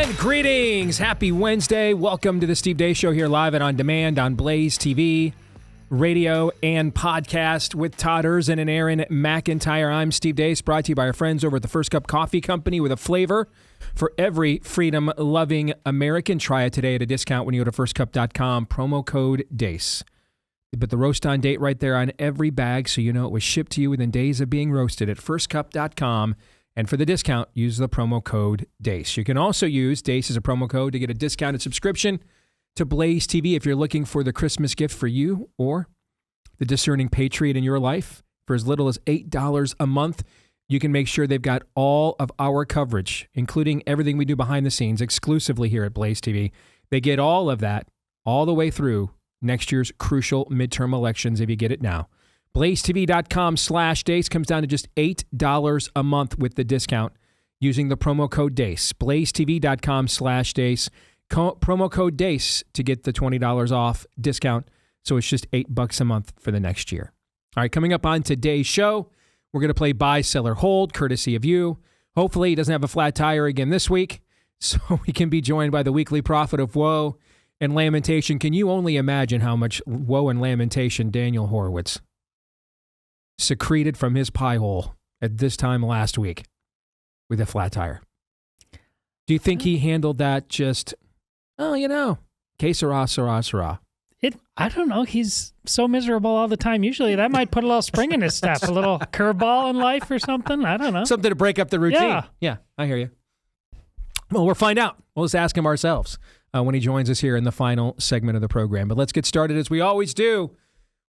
And greetings. Happy Wednesday. Welcome to the Steve Deace Show here live and on demand on Blaze TV, radio, and podcast with Todd Erzin and Aaron McIntyre. I'm Steve Deace, brought to you by our friends over at the First Cup Coffee Company with a flavor for every freedom-loving American. Try it today at a discount when you go to firstcup.com, promo code Deace. But the roast on date right there on every bag, so you know it was shipped to you within days of being roasted at firstcup.com. And for the discount, use the promo code Deace. You can also use Deace as a promo code to get a discounted subscription to Blaze TV if you're looking for the Christmas gift for you or the discerning patriot in your life. For as little as $8 a month, you can make sure they've got all of our coverage, including everything we do behind the scenes exclusively here at Blaze TV. They get all of that all the way through next year's crucial midterm elections if you get it now. BlazeTV.com/Deace comes down to just $8 a month with the discount using the promo code Deace. BlazeTV.com/Deace. Promo code Deace to get the $20 off discount. So it's just $8 a month for the next year. All right, coming up on today's show, we're going to play Buy, Sell, or Hold, courtesy of you. Hopefully he doesn't have a flat tire again this week, so we can be joined by the weekly prophet of woe and lamentation. Can you only imagine how much woe and lamentation Daniel Horowitz secreted from his pie hole at this time last week with a flat tire? Do you think he handled that just, que sera, sera, sera? I don't know. He's so miserable all the time. Usually that might put a little spring in his step, a little curveball in life or something. I don't know. Something to break up the routine. Yeah, I hear you. Well, we'll find out. We'll just ask him ourselves when he joins us here in the final segment of the program. But let's get started, as we always do,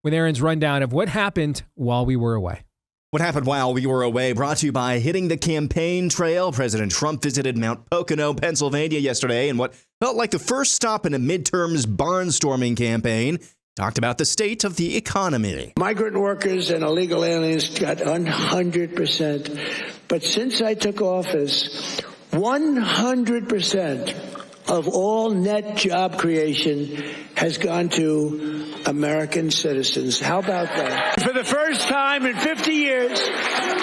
with Aaron's rundown of what happened while we were away. What happened while we were away, brought to you by hitting the campaign trail. President Trump visited Mount Pocono, Pennsylvania yesterday in what felt like the first stop in a midterms barnstorming campaign. Talked about the state of the economy. Migrant workers and illegal aliens got 100%. But since I took office, 100% of all net job creation has gone to American citizens. How about that? For the first time in 50 years,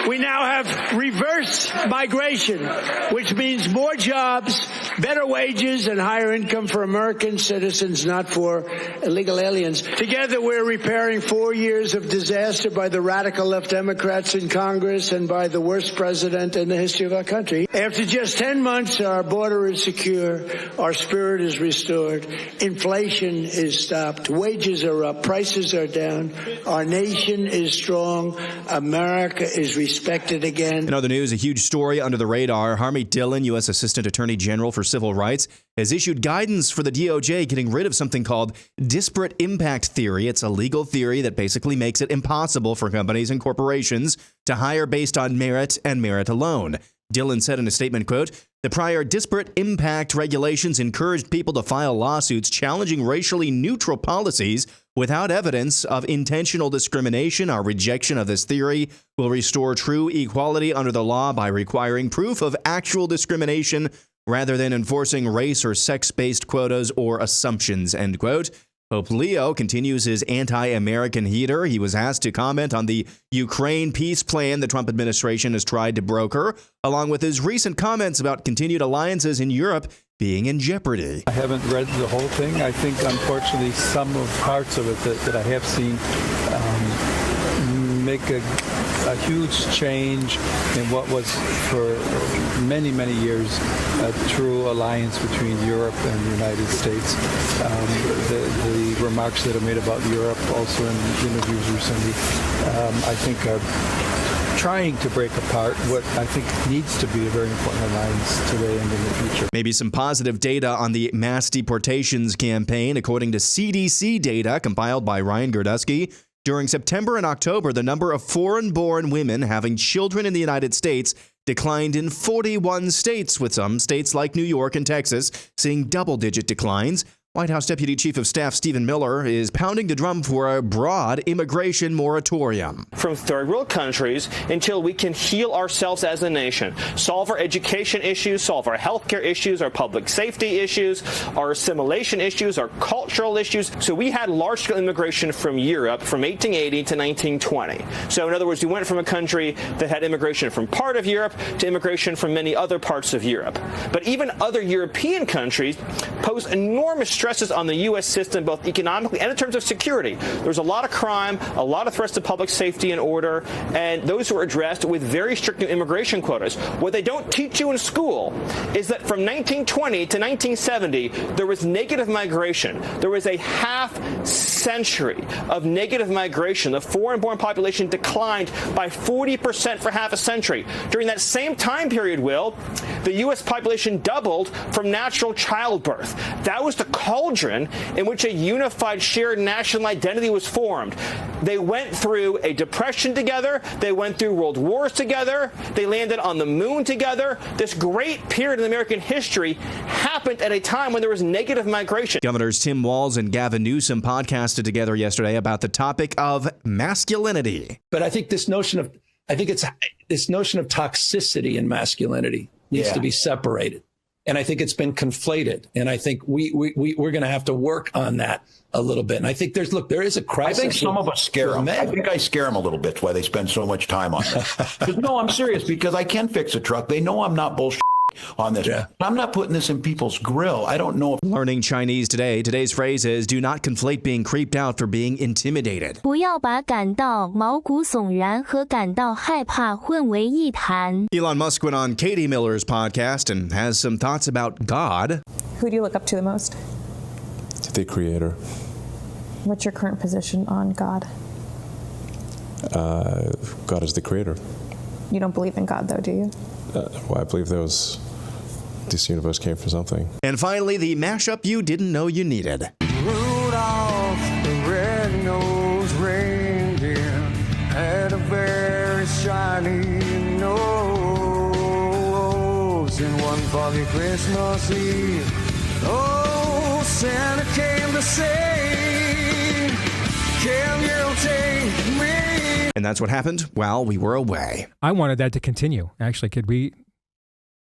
we now have reverse migration, which means more jobs, better wages, and higher income for American citizens, not for illegal aliens. Together, we're repairing 4 years of disaster by the radical left Democrats in Congress and by the worst president in the history of our country. After just 10 months, our border is secure, our spirit is restored, inflation is stopped, wages are up, prices are down, our nation is strong, America is respected again. In other news, a huge story under the radar. Harmeet Dhillon, U.S. Assistant Attorney General for Civil Rights, has issued guidance for the DOJ getting rid of something called disparate impact theory. It's a legal theory that basically makes it impossible for companies and corporations to hire based on merit and merit alone. Dhillon said in a statement, quote, "The prior disparate impact regulations encouraged people to file lawsuits challenging racially neutral policies without evidence of intentional discrimination. Our rejection of this theory will restore true equality under the law by requiring proof of actual discrimination rather than enforcing race or sex-based quotas or assumptions," end quote. Pope Leo continues his anti-American heater. He was asked to comment on the Ukraine peace plan the Trump administration has tried to broker, along with his recent comments about continued alliances in Europe being in jeopardy. I haven't read the whole thing. I think, unfortunately, some of parts of it that I have seen make a huge change in what was for many, many years a true alliance between Europe and the United States. The remarks that are made about Europe also in interviews recently, I think are trying to break apart what I think needs to be a very important alliance today and in the future. Maybe some positive data on the mass deportations campaign. According to CDC data compiled by Ryan Gerdusky, during September and October, the number of foreign-born women having children in the United States declined in 41 states, with some states like New York and Texas seeing double-digit declines. White House Deputy Chief of Staff Stephen Miller is pounding the drum for a broad immigration moratorium. From third world countries until we can heal ourselves as a nation, solve our education issues, solve our healthcare issues, our public safety issues, our assimilation issues, our cultural issues. So we had large-scale immigration from Europe from 1880 to 1920. So in other words, we went from a country that had immigration from part of Europe to immigration from many other parts of Europe. But even other European countries pose enormous stresses on the U.S. system, both economically and in terms of security. There's a lot of crime, a lot of threats to public safety and order, and those were addressed with very strict new immigration quotas. What they don't teach you in school is that from 1920 to 1970, there was negative migration. There was a half century of negative migration. The foreign-born population declined by 40% for half a century. During that same time period, Will, the U.S. population doubled from natural childbirth. That was the cauldron in which a unified shared national identity was formed. They went through a depression together. They went through world wars together. They landed on the moon together. This great period in American history happened at a time when there was negative migration. Governors Tim Walz and Gavin Newsom podcasted together yesterday about the topic of masculinity. But I think this notion of toxicity in masculinity needs to be separated. And I think it's been conflated. And I think we're going to have to work on that a little bit. And I think there is a crisis. I think some of us scare them. I think I scare them a little bit. That's why they spend so much time on it. No, I'm serious, because I can fix a truck. They know I'm not bullshit on this. Yeah. I'm not putting this in people's grill. I don't know if... Learning Chinese today. Today's phrase is, do not conflate being creeped out for being intimidated. 不要把感到毛骨悚然和感到害怕混为一谈. Elon Musk went on Katie Miller's podcast and has some thoughts about God. Who do you look up to the most? The Creator. What's your current position on God? God is the Creator. You don't believe in God, though, do you? Well, I believe this universe came from something. And finally, the mashup you didn't know you needed. Rudolph the red-nosed reindeer had a very shiny nose. And one foggy Christmas Eve, oh, Santa came to say, can you take me? And that's what happened while we were away. I wanted that to continue. Actually, can we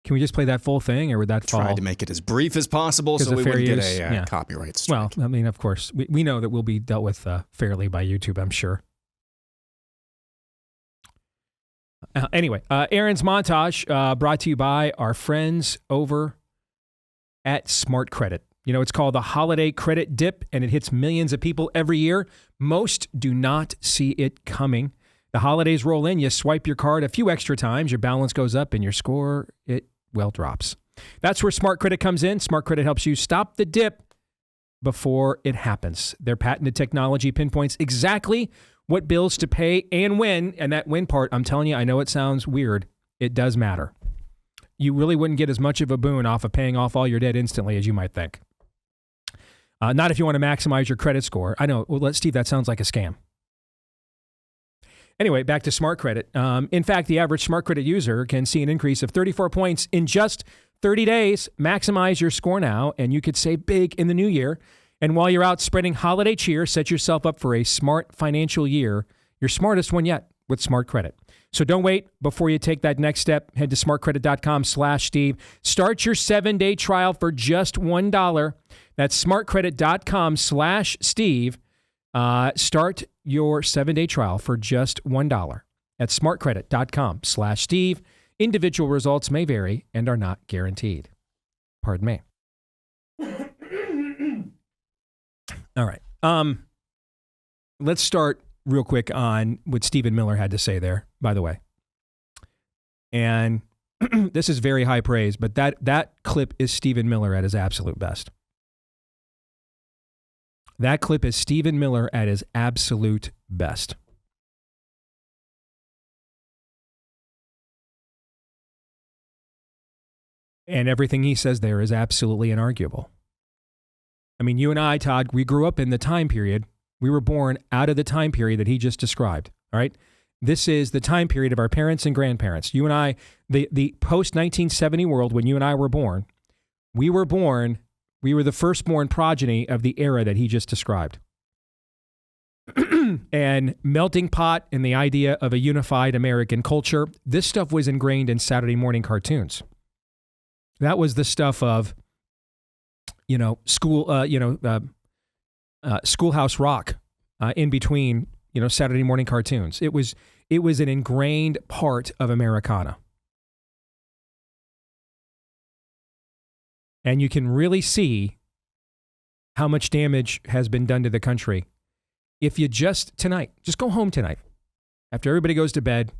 just play that full thing, or would that fall? Tried to make it as brief as possible so we wouldn't get a copyright strike. Well, I mean, of course, we know that we'll be dealt with fairly by YouTube, I'm sure. Anyway, Aaron's montage brought to you by our friends over at Smart Credit. You know, it's called the Holiday Credit Dip, and it hits millions of people every year. Most do not see it coming. The holidays roll in, you swipe your card a few extra times, your balance goes up, and your score, drops. That's where Smart Credit comes in. Smart Credit helps you stop the dip before it happens. Their patented technology pinpoints exactly what bills to pay and when, and that when part, I'm telling you, I know it sounds weird. It does matter. You really wouldn't get as much of a boon off of paying off all your debt instantly as you might think. Not if you want to maximize your credit score. I know, Steve, that sounds like a scam. Anyway, back to Smart Credit. In fact, the average Smart Credit user can see an increase of 34 points in just 30 days. Maximize your score now, and you could save big in the new year. And while you're out spreading holiday cheer, set yourself up for a smart financial year, your smartest one yet with Smart Credit. So don't wait before you take that next step. Head to smartcredit.com/Steve. Start your 7-day trial for just $1. That's smartcredit.com/Steve. Start your 7-day trial for just $1 at smartcredit.com/Steve. Individual results may vary and are not guaranteed. Pardon me. All right. Let's start real quick on what Stephen Miller had to say there, by the way. And this is very high praise, but that clip is Stephen Miller at his absolute best. That clip is Stephen Miller at his absolute best. And everything he says there is absolutely inarguable. I mean, you and I, Todd, we grew up in the time period. We were born out of the time period that he just described. All right. This is the time period of our parents and grandparents. You and I, the post-1970 world when you and I were born, we were born We were the firstborn progeny of the era that he just described. And melting pot and the idea of a unified American culture, this stuff was ingrained in Saturday morning cartoons. That was the stuff of, Schoolhouse Rock in between, Saturday morning cartoons. It was an ingrained part of Americana. And you can really see how much damage has been done to the country. If you just go home tonight, after everybody goes to bed,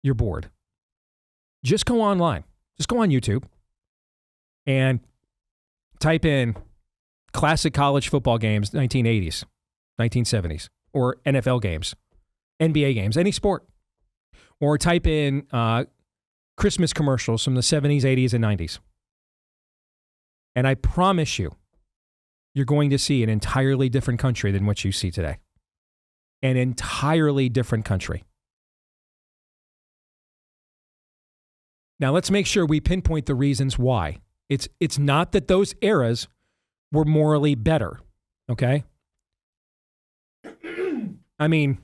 you're bored. Just go online. Just go on YouTube and type in classic college football games, 1980s, 1970s, or NFL games, NBA games, any sport. Or type in Christmas commercials from the 70s, 80s, and 90s. And I promise you, you're going to see an entirely different country than what you see today. An entirely different country. Now, let's make sure we pinpoint the reasons why. It's not that those eras were morally better, okay? I mean,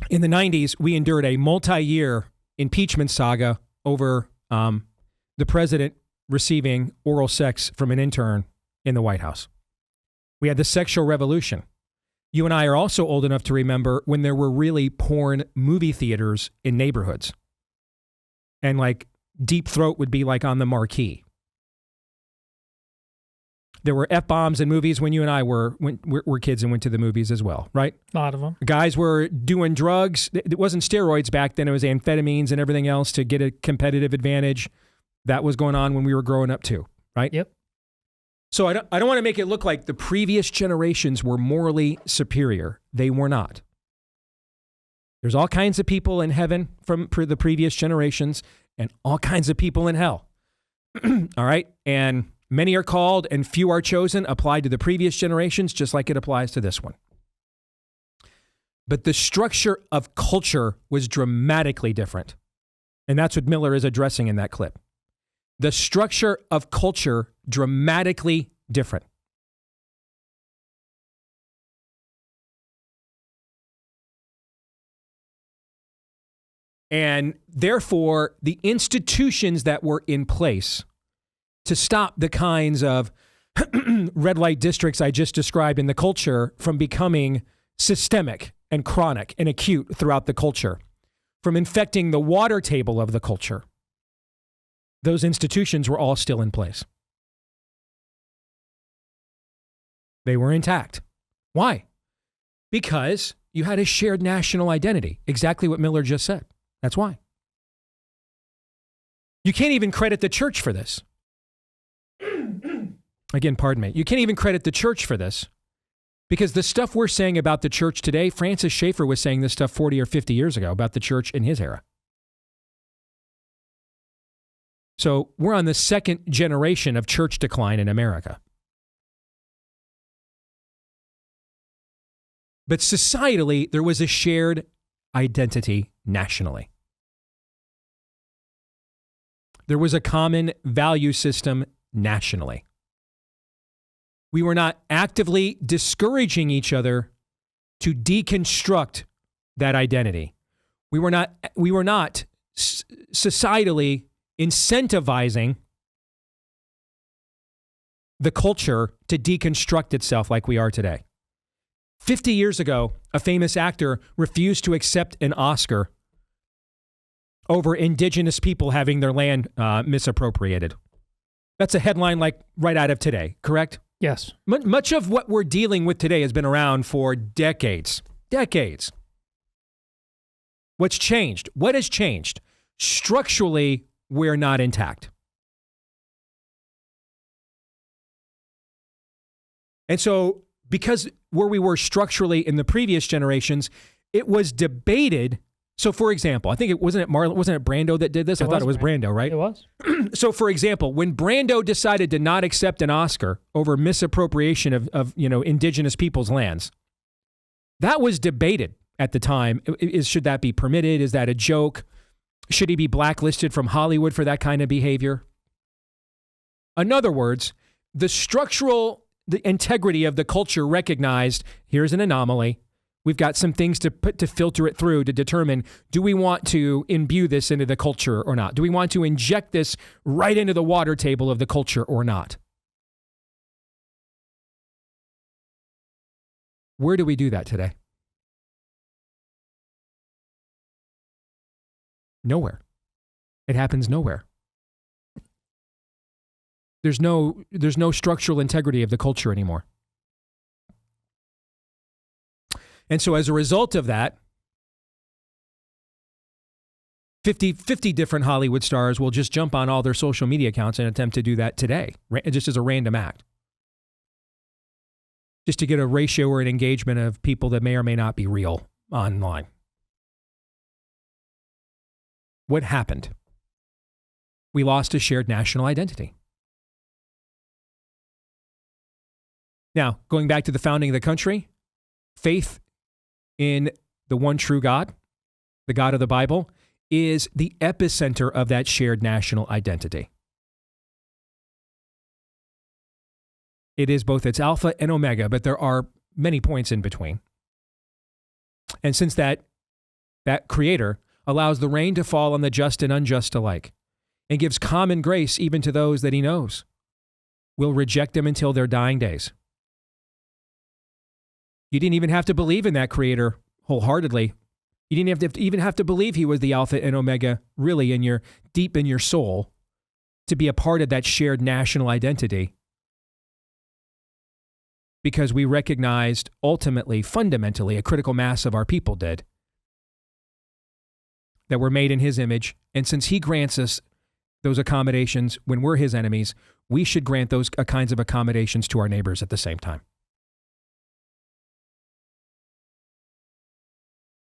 in the 90s, we endured a multi-year impeachment saga over the president receiving oral sex from an intern in the White House. We had the sexual revolution. You and I are also old enough to remember when there were really porn movie theaters in neighborhoods. And like Deep Throat would be like on the marquee. There were F-bombs in movies when you and I were kids and went to the movies as well, right? A lot of them. Guys were doing drugs. It wasn't steroids back then. It was amphetamines and everything else to get a competitive advantage. That was going on when we were growing up too, right? Yep. So I don't want to make it look like the previous generations were morally superior. They were not. There's all kinds of people in heaven from the previous generations and all kinds of people in hell. All right? And many are called and few are chosen applied to the previous generations just like it applies to this one. But the structure of culture was dramatically different. And that's what Miller is addressing in that clip. The structure of culture dramatically different. And therefore, the institutions that were in place to stop the kinds of red light districts I just described in the culture from becoming systemic and chronic and acute throughout the culture, from infecting the water table of the culture, those institutions were all still in place. They were intact. Why? Because you had a shared national identity. Exactly what Miller just said. That's why. You can't even credit the church for this. Again, pardon me. You can't even credit the church for this because the stuff we're saying about the church today, Francis Schaeffer was saying this stuff 40 or 50 years ago about the church in his era. So we're on the second generation of church decline in America. But societally, there was a shared identity nationally. There was a common value system nationally. We were not actively discouraging each other to deconstruct that identity. We were not societally incentivizing the culture to deconstruct itself like we are today. 50 years ago, a famous actor refused to accept an Oscar over indigenous people having their land misappropriated. That's a headline like right out of today, correct? Yes. Much of what we're dealing with today has been around for decades. Decades. What's changed? What has changed? Structurally, we're not intact. And so, because where we were structurally in the previous generations, it was debated. So, for example, I think it wasn't it Brando that did this? I thought it was Brando, right? It was. So, for example, when Brando decided to not accept an Oscar over misappropriation of indigenous people's lands, that was debated at the time. Should that be permitted? Is that a joke? Should he be blacklisted from Hollywood for that kind of behavior? In other words, the integrity of the culture recognized, here's an anomaly. We've got some things to filter it through to determine, do we want to imbue this into the culture or not? Do we want to inject this right into the water table of the culture or not? Where do we do that today? Nowhere. It happens nowhere. There's no structural integrity of the culture anymore. And so as a result of that, 50 different Hollywood stars will just jump on all their social media accounts and attempt to do that today, just as a random act. Just to get a ratio or an engagement of people that may or may not be real online. What happened? We lost a shared national identity. Now, going back to the founding of the country, faith in the one true God, the God of the Bible, is the epicenter of that shared national identity. It is both its alpha and omega, but there are many points in between. And since that creator allows the rain to fall on the just and unjust alike, and gives common grace even to those that he knows will reject him until their dying days. You didn't even have to believe in that creator wholeheartedly. You didn't even have to believe he was the alpha and omega really deep in your soul to be a part of that shared national identity. Because we recognized ultimately, fundamentally, a critical mass of our people did, that were made in his image. And since he grants us those accommodations when we're his enemies, we should grant those kinds of accommodations to our neighbors at the same time.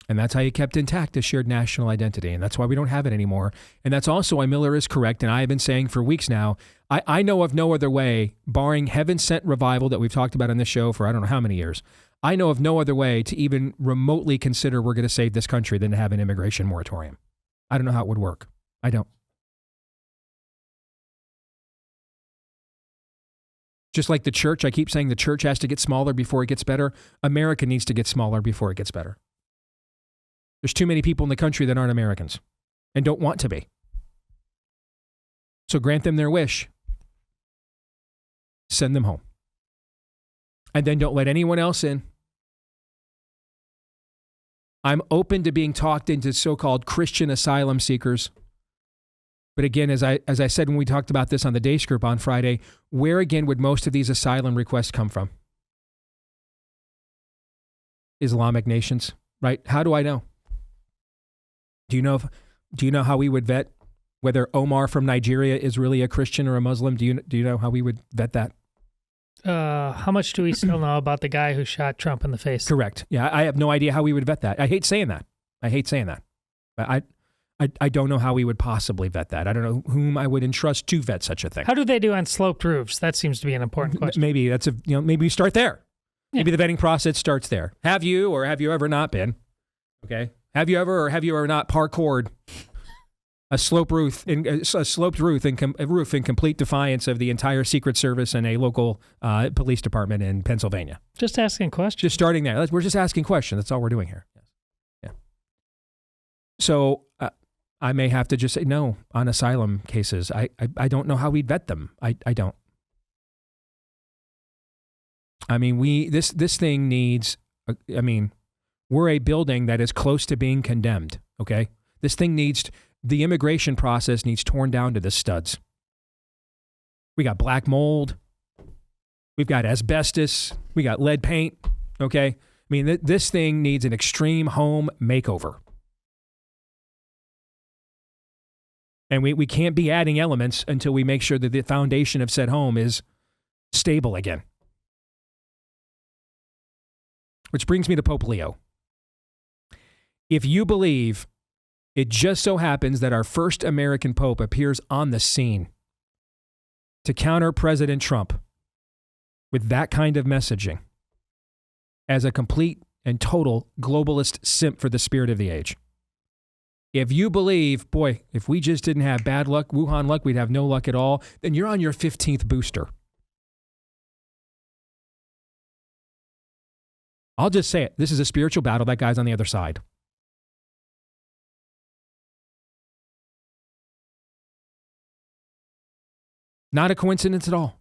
And that's how you kept intact a shared national identity. And that's why we don't have it anymore. And that's also why Miller is correct. And I have been saying for weeks now, I know of no other way, barring heaven-sent revival that we've talked about on this show for I don't know how many years, I know of no other way to even remotely consider we're going to save this country than to have an immigration moratorium. I don't know how it would work. I don't. Just like the church, I keep saying the church has to get smaller before it gets better. America needs to get smaller before it gets better. There's too many people in the country that aren't Americans and don't want to be. So grant them their wish. Send them home. And then don't let anyone else in. I'm open to being talked into so-called Christian asylum seekers. But again, as I said when we talked about this on the Deace group on Friday, where again would most of these asylum requests come from? Islamic nations, right? How do I know? Do you know how we would vet whether Omar from Nigeria is really a Christian or a Muslim? Do you know how we would vet that? How much do we still know about the guy who shot Trump in the face? Correct. Yeah, I have no idea how we would vet that. I hate saying that. But I don't know how we would possibly vet that. I don't know whom I would entrust to vet such a thing. How do they do on sloped roofs? That seems to be an important question. Maybe maybe we start there. Yeah. Maybe the vetting process starts there. Have you or have you ever not been? Okay. Have you ever or have you ever not parkoured a sloped roof in complete defiance of the entire Secret Service and a local police department in Pennsylvania? Just asking questions. Just starting there. We're just asking questions. That's all we're doing here. Yeah. So I may have to just say no on asylum cases. I don't know how we'd vet them. I don't. I mean, this thing needs. We're a building that is close to being condemned. Okay, this thing the immigration process needs torn down to the studs. We got black mold. We've got asbestos. We got lead paint. Okay, I mean, this thing needs an extreme home makeover. And we can't be adding elements until we make sure that the foundation of said home is stable again. Which brings me to Pope Leo. If you believe it just so happens that our first American Pope appears on the scene to counter President Trump with that kind of messaging as a complete and total globalist simp for the spirit of the age. If you believe, boy, if we just didn't have bad luck, Wuhan luck, we'd have no luck at all, then you're on your 15th booster. I'll just say it. This is a spiritual battle. That guy's on the other side. Not a coincidence at all.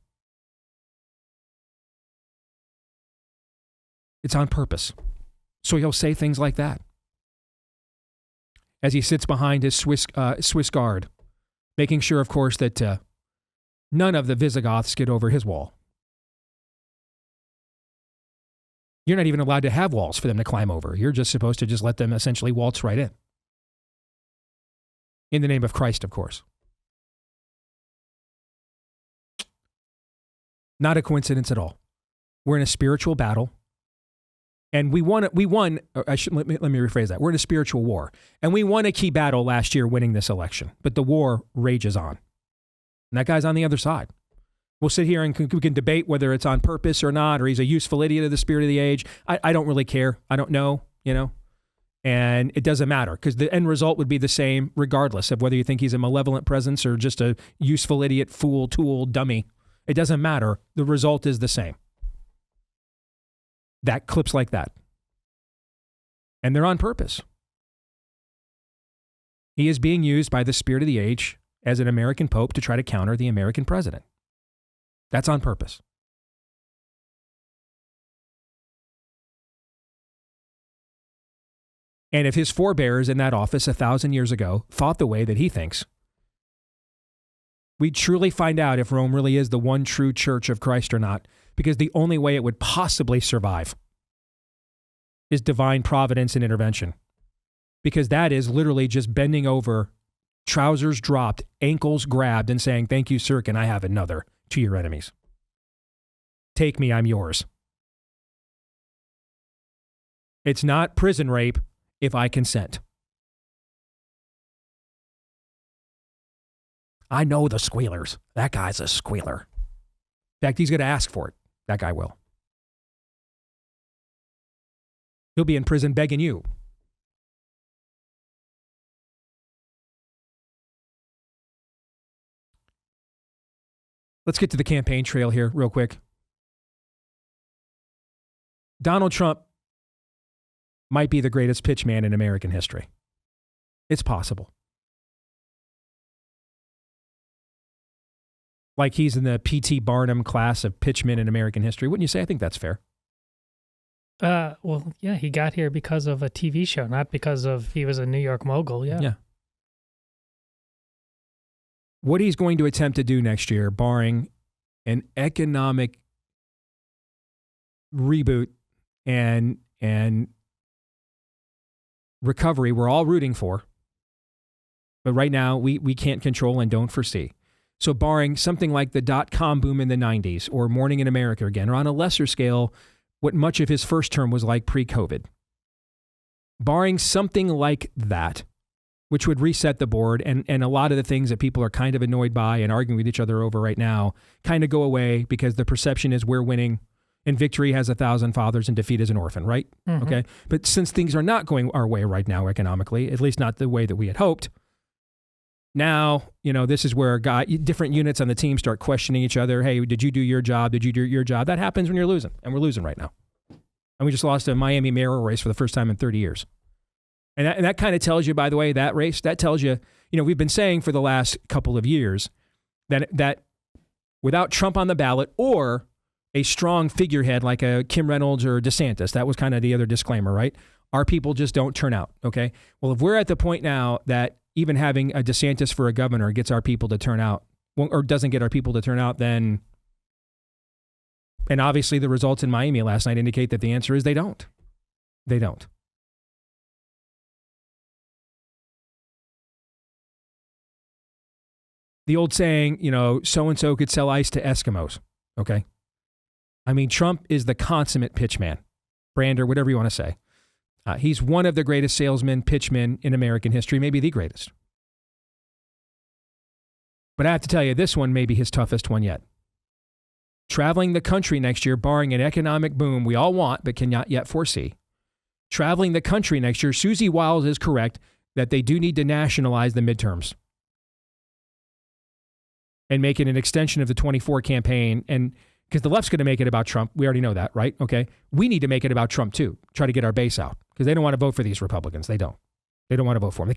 It's on purpose. So he'll say things like that as he sits behind his Swiss guard, making sure, of course, that none of the Visigoths get over his wall. You're not even allowed to have walls for them to climb over. You're just supposed to just let them essentially waltz right in. In the name of Christ, of course. Not a coincidence at all. We're in a spiritual battle. And let me rephrase that. We're in a spiritual war. And we won a key battle last year winning this election. But the war rages on. And that guy's on the other side. We'll sit here and we can debate whether it's on purpose or not, or he's a useful idiot of the spirit of the age. I don't really care. I don't know, and it doesn't matter because the end result would be the same regardless of whether you think he's a malevolent presence or just a useful idiot, fool, tool, dummy. It doesn't matter. The result is the same. That clips like that. And they're on purpose. He is being used by the spirit of the age as an American pope to try to counter the American president. That's on purpose. And if his forebears in that office 1,000 years ago thought the way that he thinks, we'd truly find out if Rome really is the one true church of Christ or not, because the only way it would possibly survive is divine providence and intervention. Because that is literally just bending over, trousers dropped, ankles grabbed, and saying, "Thank you, sir, can I have another?" to your enemies. Take me, I'm yours. It's not prison rape if I consent. I know the squealers. That guy's a squealer. In fact, he's going to ask for it. That guy will. He'll be in prison begging you. Let's get to the campaign trail here real quick. Donald Trump might be the greatest pitchman in American history. It's possible. Like he's in the P.T. Barnum class of pitchmen in American history. Wouldn't you say? I think that's fair. Well, yeah, he got here because of a TV show, not because of he was a New York mogul. Yeah. What he's going to attempt to do next year, barring an economic reboot and recovery we're all rooting for, but right now we can't control and don't foresee. So barring something like the dot-com boom in the 90s or Morning in America again, or on a lesser scale, what much of his first term was like pre-COVID, barring something like that, which would reset the board, and a lot of the things that people are kind of annoyed by and arguing with each other over right now kind of go away because the perception is we're winning and victory has 1,000 fathers and defeat is an orphan, right? Mm-hmm. Okay. But since things are not going our way right now economically, at least not the way that we had hoped, now, this is where different units on the team start questioning each other. Hey, did you do your job? Did you do your job? That happens when you're losing, and we're losing right now. And we just lost a Miami mayoral race for the first time in 30 years. And that kind of tells you, by the way, that race, that tells you, we've been saying for the last couple of years that without Trump on the ballot or a strong figurehead like a Kim Reynolds or DeSantis, that was kind of the other disclaimer, right? Our people just don't turn out, okay? Well, if we're at the point now that even having a DeSantis for a governor gets our people to turn out, or doesn't get our people to turn out, then, and obviously the results in Miami last night indicate that the answer is they don't. They don't. The old saying, so-and-so could sell ice to Eskimos, okay? I mean, Trump is the consummate pitchman, brander, whatever you want to say. He's one of the greatest salesmen, pitchmen in American history, maybe the greatest. But I have to tell you, this one may be his toughest one yet. Traveling the country next year, barring an economic boom we all want but cannot yet foresee. Traveling the country next year, Susie Wiles is correct that they do need to nationalize the midterms and make it an extension of the 24 campaign. And because the left's going to make it about Trump. We already know that, right? Okay. We need to make it about Trump too. Try to get our base out because they don't want to vote for these Republicans. They don't. They don't want to vote for them.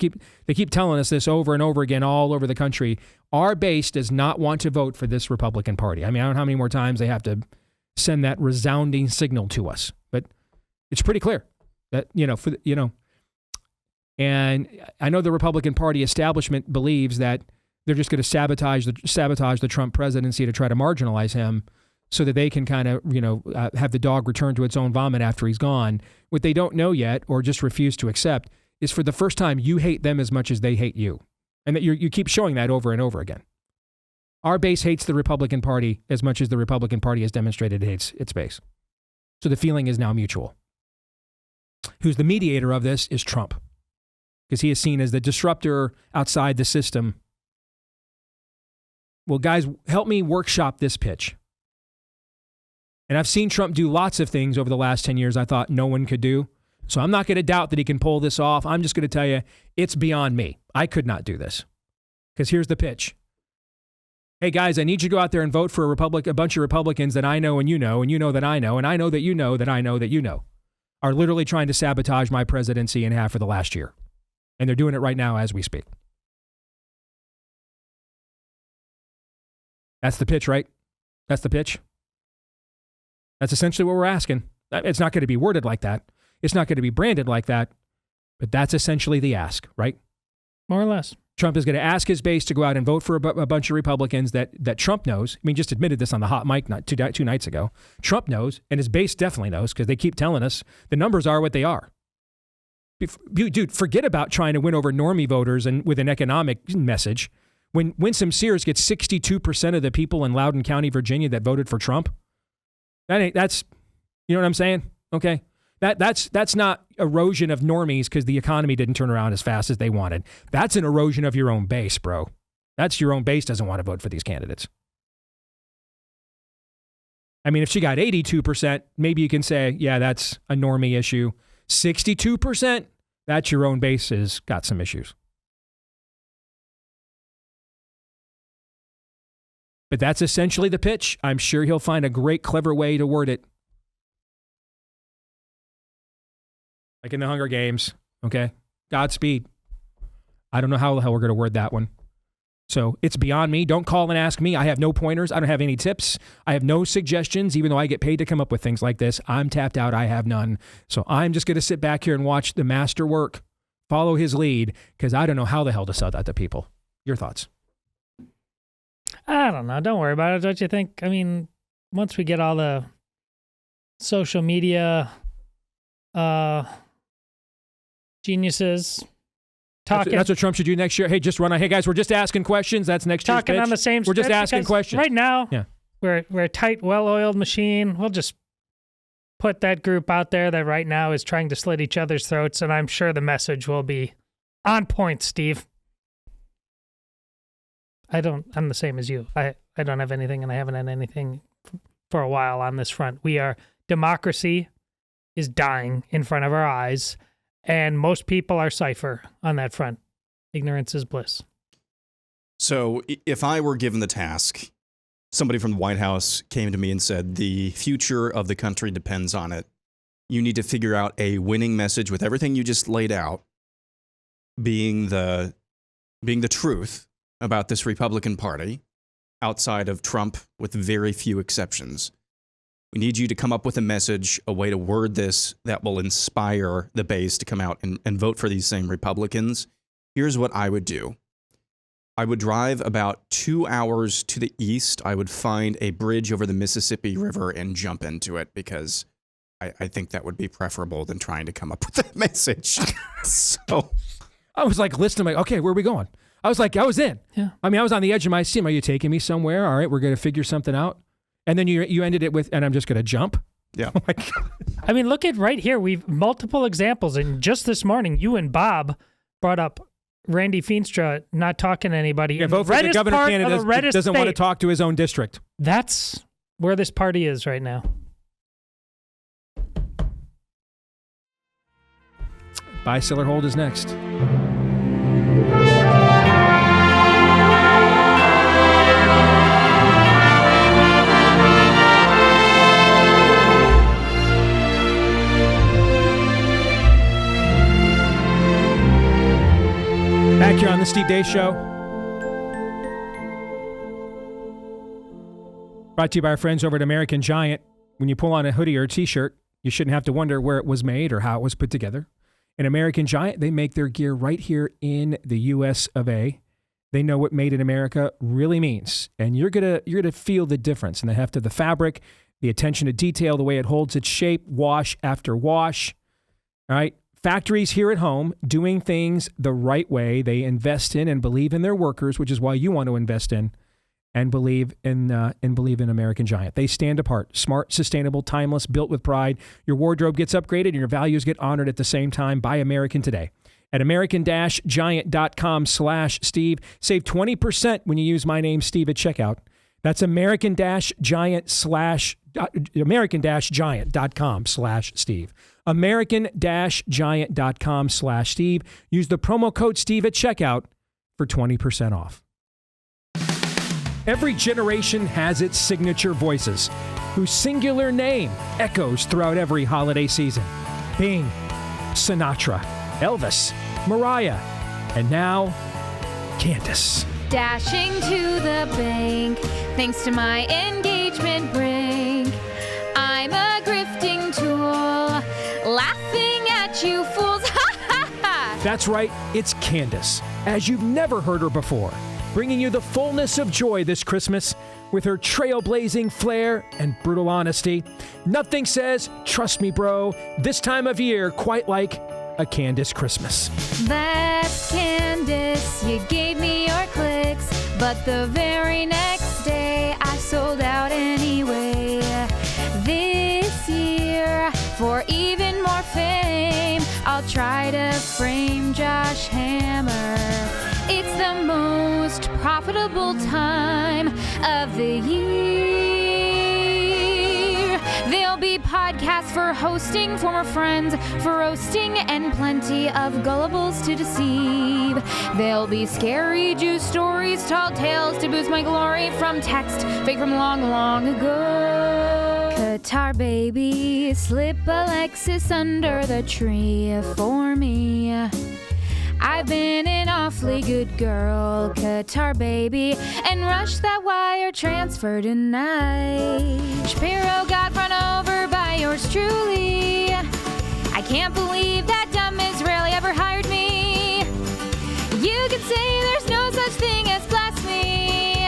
They keep telling us this over and over again all over the country. Our base does not want to vote for this Republican Party. I mean, I don't know how many more times they have to send that resounding signal to us, but it's pretty clear that, and I know the Republican Party establishment believes that they're just going to sabotage the Trump presidency to try to marginalize him so that they can kind of, have the dog return to its own vomit after he's gone. What they don't know yet or just refuse to accept is for the first time, you hate them as much as they hate you. And that you keep showing that over and over again. Our base hates the Republican Party as much as the Republican Party has demonstrated it hates its base. So the feeling is now mutual. Who's the mediator of this is Trump, because he is seen as the disruptor outside the system. Well, guys, help me workshop this pitch. And I've seen Trump do lots of things over the last 10 years I thought no one could do. So I'm not going to doubt that he can pull this off. I'm just going to tell you, it's beyond me. I could not do this. Because here's the pitch. Hey, guys, I need you to go out there and vote for a bunch of Republicans that I know and you know that I know, and I know that you know that I know that you know, are literally trying to sabotage my presidency in half of the last year. And they're doing it right now as we speak. That's the pitch, right? That's the pitch. That's essentially what we're asking. It's not going to be worded like that. It's not going to be branded like that, but that's essentially the ask, right? More or less. Trump is going to ask his base to go out and vote for a bunch of Republicans that Trump knows. I mean, just admitted this on the hot mic two nights ago. Trump knows, and his base definitely knows, because they keep telling us the numbers are what they are. Dude, forget about trying to win over normie voters and with an economic message. When Winsome Sears gets 62% of the people in Loudoun County, Virginia, that voted for Trump, that's you know what I'm saying? Okay. That's not erosion of normies because the economy didn't turn around as fast as they wanted. That's an erosion of your own base, bro. That's your own base doesn't want to vote for these candidates. I mean, if she got 82%, maybe you can say, yeah, that's a normie issue. 62%, that's your own base has got some issues. But that's essentially the pitch. I'm sure he'll find a great, clever way to word it. Like in the Hunger Games, okay? Godspeed. I don't know how the hell we're going to word that one. So it's beyond me. Don't call and ask me. I have no pointers. I don't have any tips. I have no suggestions, even though I get paid to come up with things like this. I'm tapped out. I have none. So I'm just going to sit back here and watch the master work, follow his lead, because I don't know how the hell to sell that to people. Your thoughts? I don't know. Don't worry about it. Don't you think? I mean, once we get all the social media geniuses talking. That's what Trump should do next year. Hey, just run. Hey, guys, we're just asking questions. That's next year's talking pitch. On the same. We're just asking questions right now. Yeah, we're a tight, well-oiled machine. We'll just put that group out there that right now is trying to slit each other's throats, and I'm sure the message will be on point, Steve. I'm the same as you. I don't have anything, and I haven't had anything for a while on this front. Democracy is dying in front of our eyes, and most people are cipher on that front. Ignorance is bliss. So if I were given the task, somebody from the White House came to me and said, the future of the country depends on it. You need to figure out a winning message with everything you just laid out being the truth about this Republican Party outside of Trump with very few exceptions. We need you to come up with a message, a way to word this that will inspire the base to come out and vote for these same Republicans. Here's what I would do. I would drive about 2 hours to the east. I would find a bridge over the Mississippi River and jump into it because I think that would be preferable than trying to come up with that message. So I was like listening, like, okay, where are we going? I was in. Yeah. I mean, I was on the edge of my seat. Are you taking me somewhere? All right, we're going to figure something out. And then you ended it with, and I'm just going to jump. Yeah. Oh my God. I mean, look at right here. We've multiple examples. And just this morning, you and Bob brought up Randy Feenstra not talking to anybody. Yeah, vote for the governor candidate that doesn't want to talk to his own district. That's where this party is right now. Buy, sell, or hold is next. Steve Deace Show. Brought to you by our friends over at American Giant. When you pull on a hoodie or a t-shirt, you shouldn't have to wonder where it was made or how it was put together. In American Giant, they make their gear right here in the U.S. of A. They know what made in America really means, and you're gonna feel the difference in the heft of the fabric, the attention to detail, the way it holds its shape, wash after wash. All right, factories here at home doing things the right way. They invest in and believe in their workers, which is why you want to invest in and believe in American Giant. They stand apart, smart, sustainable, timeless, built with pride. Your wardrobe gets upgraded and your values get honored at the same time. Buy American today. At American-Giant.com/Steve. Save 20% when you use my name, Steve, at checkout. That's American-Giant.com/Steve. American-Giant.com/Steve. Use the promo code Steve at checkout for 20% off. Every generation has its signature voices, whose singular name echoes throughout every holiday season. Bing, Sinatra, Elvis, Mariah, and now, Candace. Dashing to the bank, thanks to my engagement ring. I'm a grifting tool, laughing at you fools. Ha ha ha! That's right, it's Candace, as you've never heard her before, bringing you the fullness of joy this Christmas with her trailblazing flair and brutal honesty. Nothing says, trust me, bro, this time of year quite like a Candace Christmas. That's Candace, you gave me your clicks, but the very next day I sold out anyway. This year, for even more fame, I'll try to frame Josh Hammer. It's the most profitable time of the year. There'll be podcasts for hosting, former friends for roasting, and plenty of gullibles to deceive. There'll be scary Jew stories, tall tales to boost my glory from text, fake from long, long ago. Qatar baby, slip Alexis under the tree for me. I've been an awfully good girl, Qatar baby, and rushed that wire transfer tonight. Shapiro got run over by yours truly. I can't believe that dumb Israeli ever hired me. You could say there's no such thing as blasphemy,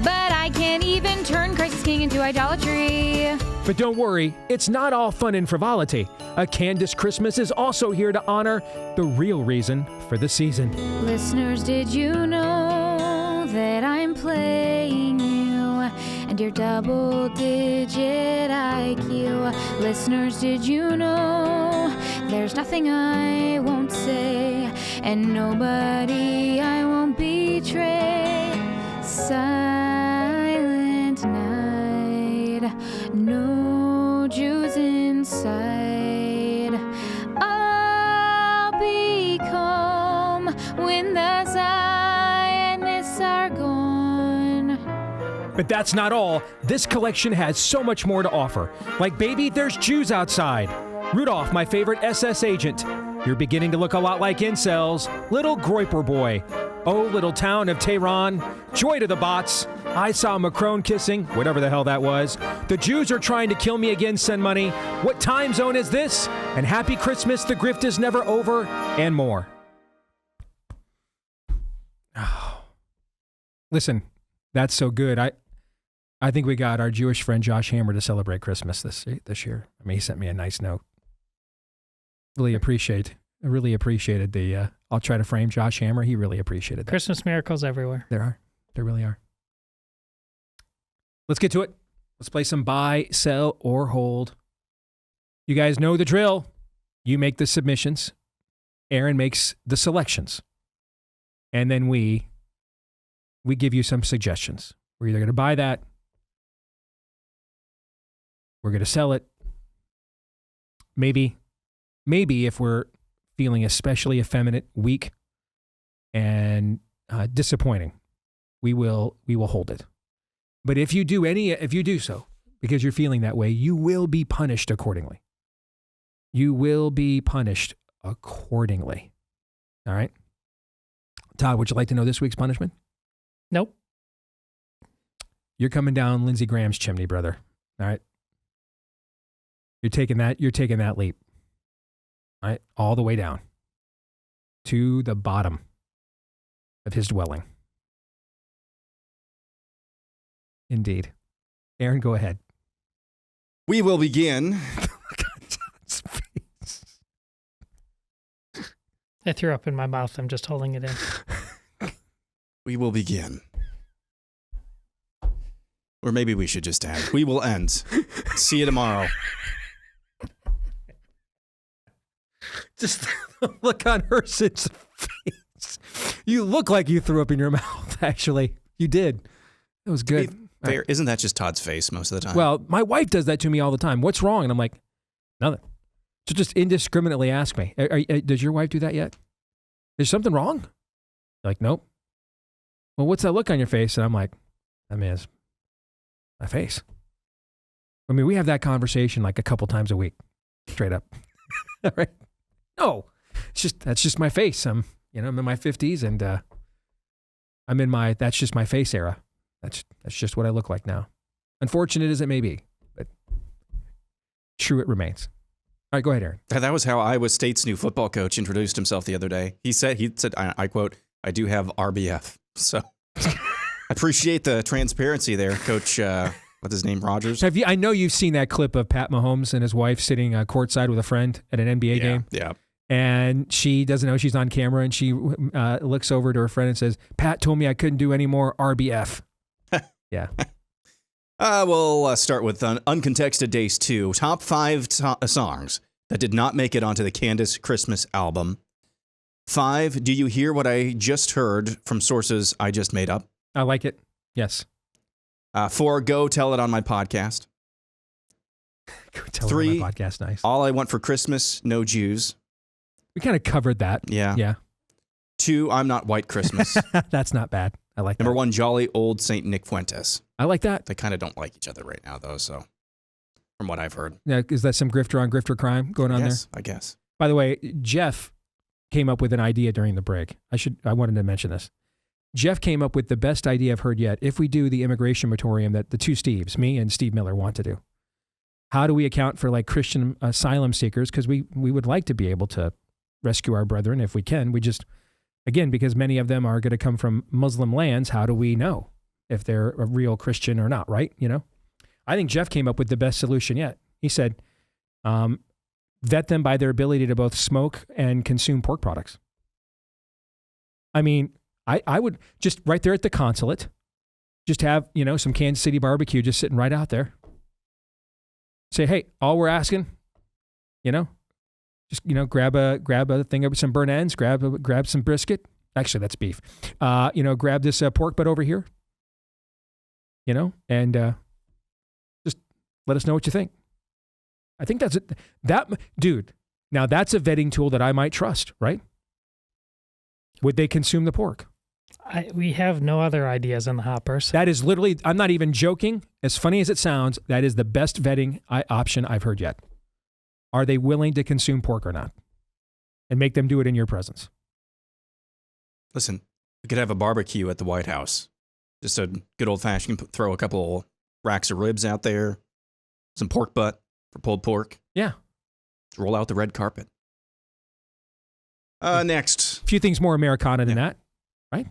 but I can't even turn Crisis King into idolatry. But don't worry, it's not all fun and frivolity. A Candace Christmas is also here to honor the real reason for the season. Listeners, did you know that I'm playing you and your double-digit IQ? Listeners, did you know there's nothing I won't say and nobody I won't betray? Silent night, no Jews inside. I'll be calm when the Zionists are gone. But that's not all. This collection has so much more to offer. Like, baby, there's Jews outside. Rudolph, my favorite SS agent. You're beginning to look a lot like incels. Little Groiper boy. Oh, little town of Tehran. Joy to the bots. I saw Macron kissing, whatever the hell that was. The Jews are trying to kill me again, send money. What time zone is this? And happy Christmas, the grift is never over, and more. Oh. Listen, that's so good. I think we got our Jewish friend Josh Hammer to celebrate Christmas this year. I mean, he sent me a nice note. I really appreciated the, I'll try to frame Josh Hammer. He really appreciated that. Christmas miracles everywhere. There are. There really are. Let's get to it. Let's play some buy, sell, or hold. You guys know the drill. You make the submissions. Aaron makes the selections. And then we give you some suggestions. We're either going to buy that, we're going to sell it. Maybe if we're feeling especially effeminate, weak, and disappointing, we will hold it. But if you do so because you're feeling that way, you will be punished accordingly. You will be punished accordingly. All right? Todd, would you like to know this week's punishment? Nope. You're coming down Lindsey Graham's chimney, brother. All right. You're taking that leap. All right. All the way down to the bottom of his dwelling. Indeed. Aaron, go ahead. We will begin. I threw up in my mouth. I'm just holding it in. We will begin. Or maybe we should just add, we will end. See you tomorrow. Just look on Urson's face. You look like you threw up in your mouth, actually. You did. It was good. Fair. Isn't that just Todd's face most of the time? Well, my wife does that to me all the time. What's wrong? And I'm like, nothing. So just indiscriminately ask me, does your wife do that yet? Is something wrong? Like, nope. Well, what's that look on your face? And I'm like, I mean, it's my face. I mean, we have that conversation like a couple times a week, straight up. All right. No, that's just my face. I'm in my 50s and I'm in my, that's just my face era. That's just what I look like now. Unfortunate as it may be, but true it remains. All right, go ahead, Aaron. That was how Iowa State's new football coach introduced himself the other day. He said, I quote, I do have RBF. So I appreciate the transparency there, Coach, what's his name, Rogers? I know you've seen that clip of Pat Mahomes and his wife sitting courtside with a friend at an NBA game. Yeah. And she doesn't know she's on camera, and she looks over to her friend and says, Pat told me I couldn't do any more RBF. Yeah. We'll start with uncontexted Deace 2. Top 5 songs that did not make it onto the Candace Christmas album. 5, do you hear what I just heard from sources I just made up? I like it. Yes. 4, go tell it on my podcast. Go tell 3, it on my podcast. Nice. All I want for Christmas, no Jews. We kind of covered that. Yeah. Yeah. 2, I'm Not White Christmas. That's not bad. I like that. Number 1, Jolly Old Saint Nick Fuentes. I like that. They kind of don't like each other right now, though, so from what I've heard. Yeah, is that some grifter on grifter crime going on there? I guess. By the way, Jeff came up with an idea during the break. I wanted to mention this. Jeff came up with the best idea I've heard yet. If we do the immigration moratorium that the two Steves, me and Steve Miller, want to do, how do we account for like Christian asylum seekers? Because we would like to be able to rescue our brethren if we can. We just, again, because many of them are going to come from Muslim lands, how do we know if they're a real Christian or not, right? I think Jeff came up with the best solution yet. He said, vet them by their ability to both smoke and consume pork products. I mean, I would just right there at the consulate, just have, some Kansas City barbecue just sitting right out there. Say, hey, all we're asking, just, grab a thing of some burnt ends, grab some brisket. Actually, that's beef. Grab this pork butt over here, and just let us know what you think. I think that's it. Dude, now that's a vetting tool that I might trust, right? Would they consume the pork? We have no other ideas in the hoppers. That is literally, I'm not even joking. As funny as it sounds, that is the best vetting option I've heard yet. Are they willing to consume pork or not? And make them do it in your presence. Listen, we could have a barbecue at the White House. Just a good old-fashioned, throw a couple racks of ribs out there, some pork butt for pulled pork. Yeah. Roll out the red carpet. Next. A few things more Americana than that, right?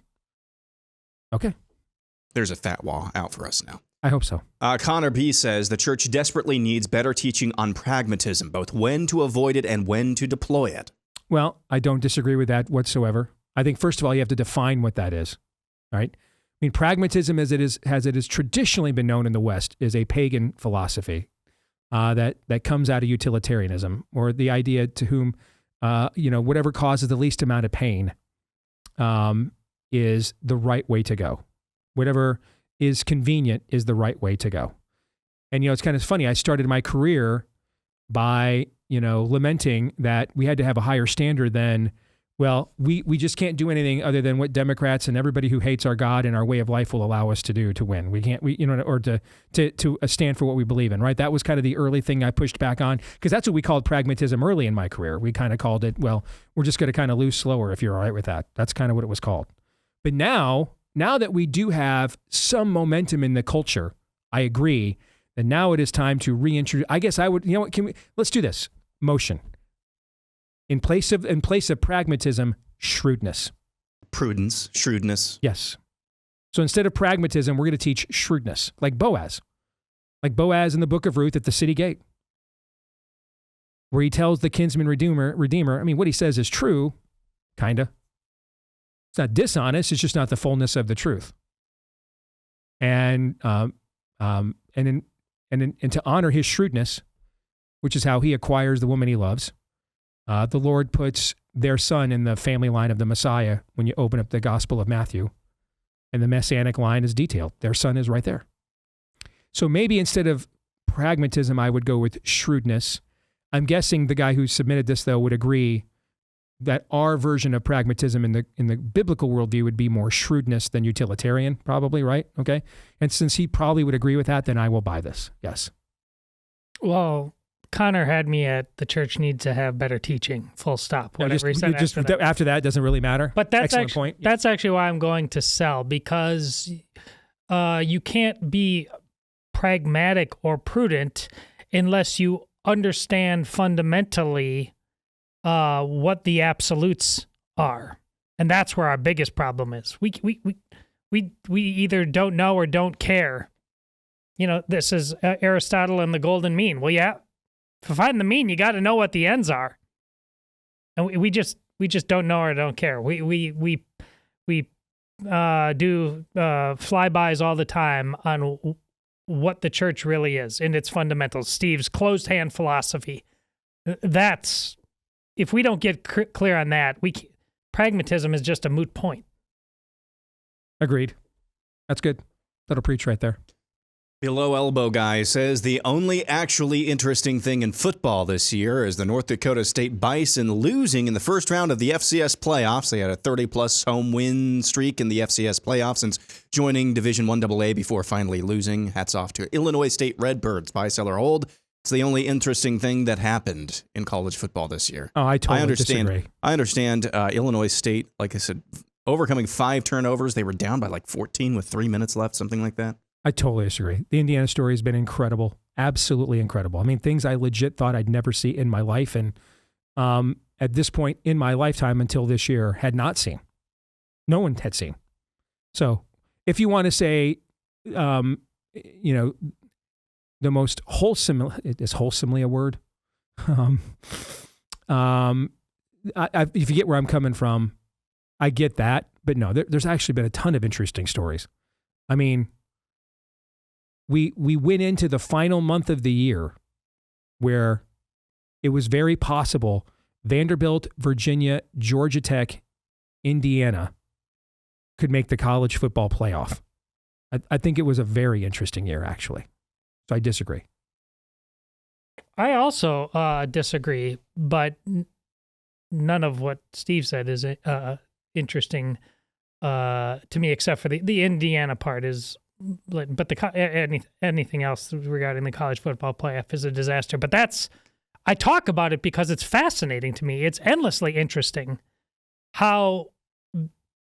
Okay. There's a fatwa out for us now. I hope so. Connor B. says the church desperately needs better teaching on pragmatism, both when to avoid it and when to deploy it. Well, I don't disagree with that whatsoever. I think, first of all, you have to define what that is, right? I mean, pragmatism, as it is traditionally been known in the West, is a pagan philosophy that comes out of utilitarianism, or the idea to whom, whatever causes the least amount of pain is the right way to go. Whatever is convenient is the right way to go. And, it's kind of funny. I started my career by, lamenting that we had to have a higher standard than well, we just can't do anything other than what Democrats and everybody who hates our God and our way of life will allow us to do to win. We can't, or to stand for what we believe in, right? That was kind of the early thing I pushed back on, because that's what we called pragmatism early in my career. We kind of called it, well, we're just going to kind of lose slower if you're all right with that. That's kind of what it was called. But now that we do have some momentum in the culture, I agree that now it is time to reintroduce. I guess I would, let's do this. Motion. In place of pragmatism, shrewdness. Prudence, shrewdness. Yes. So instead of pragmatism, we're going to teach shrewdness, like Boaz. Like Boaz in the book of Ruth at the city gate, where he tells the kinsman redeemer, I mean, what he says is true, kind of. It's not dishonest, it's just not the fullness of the truth. And to honor his shrewdness, which is how he acquires the woman he loves, the Lord puts their son in the family line of the Messiah when you open up the Gospel of Matthew, and the Messianic line is detailed. Their son is right there. So maybe instead of pragmatism, I would go with shrewdness. I'm guessing the guy who submitted this, though, would agree that our version of pragmatism in the biblical worldview would be more shrewdness than utilitarian, probably, right? Okay. And since he probably would agree with that, then I will buy this. Yes. Well, Connor had me at the church needs to have better teaching, full stop. Whatever he said after that, doesn't really matter. But that's excellent point. That's actually why I'm going to sell, because you can't be pragmatic or prudent unless you understand fundamentally what the absolutes are, and that's where our biggest problem is. We either don't know or don't care. This is Aristotle and the golden mean. Well, yeah, to find the mean, you got to know what the ends are, and we just don't know or don't care. We do flybys all the time on what the church really is and its fundamentals. Steve's closed hand philosophy. That's, if we don't get clear on that, pragmatism is just a moot point. Agreed. That's good. That'll preach right there. Below Elbow Guy says the only actually interesting thing in football this year is the North Dakota State Bison losing in the first round of the FCS playoffs. They had a 30-plus home win streak in the FCS playoffs since joining Division I AA before finally losing. Hats off to Illinois State Redbirds. Buy, sell, or hold. It's the only interesting thing that happened in college football this year. Oh, I totally disagree. I understand Illinois State, like I said, overcoming 5 turnovers. They were down by like 14 with 3 minutes left, something like that. I totally disagree. The Indiana story has been incredible. Absolutely incredible. I mean, things I legit thought I'd never see in my life. And at this point in my lifetime until this year, had not seen. No one had seen. So if you want to say, the most wholesome, is wholesomely a word? If you get where I'm coming from, I get that. But no, there's actually been a ton of interesting stories. I mean, we went into the final month of the year where it was very possible Vanderbilt, Virginia, Georgia Tech, Indiana could make the college football playoff. I think it was a very interesting year, actually. So I disagree. I also disagree, but none of what Steve said is interesting to me, except for the Indiana part is. But anything else regarding the college football playoff is a disaster. But I talk about it because it's fascinating to me. It's endlessly interesting how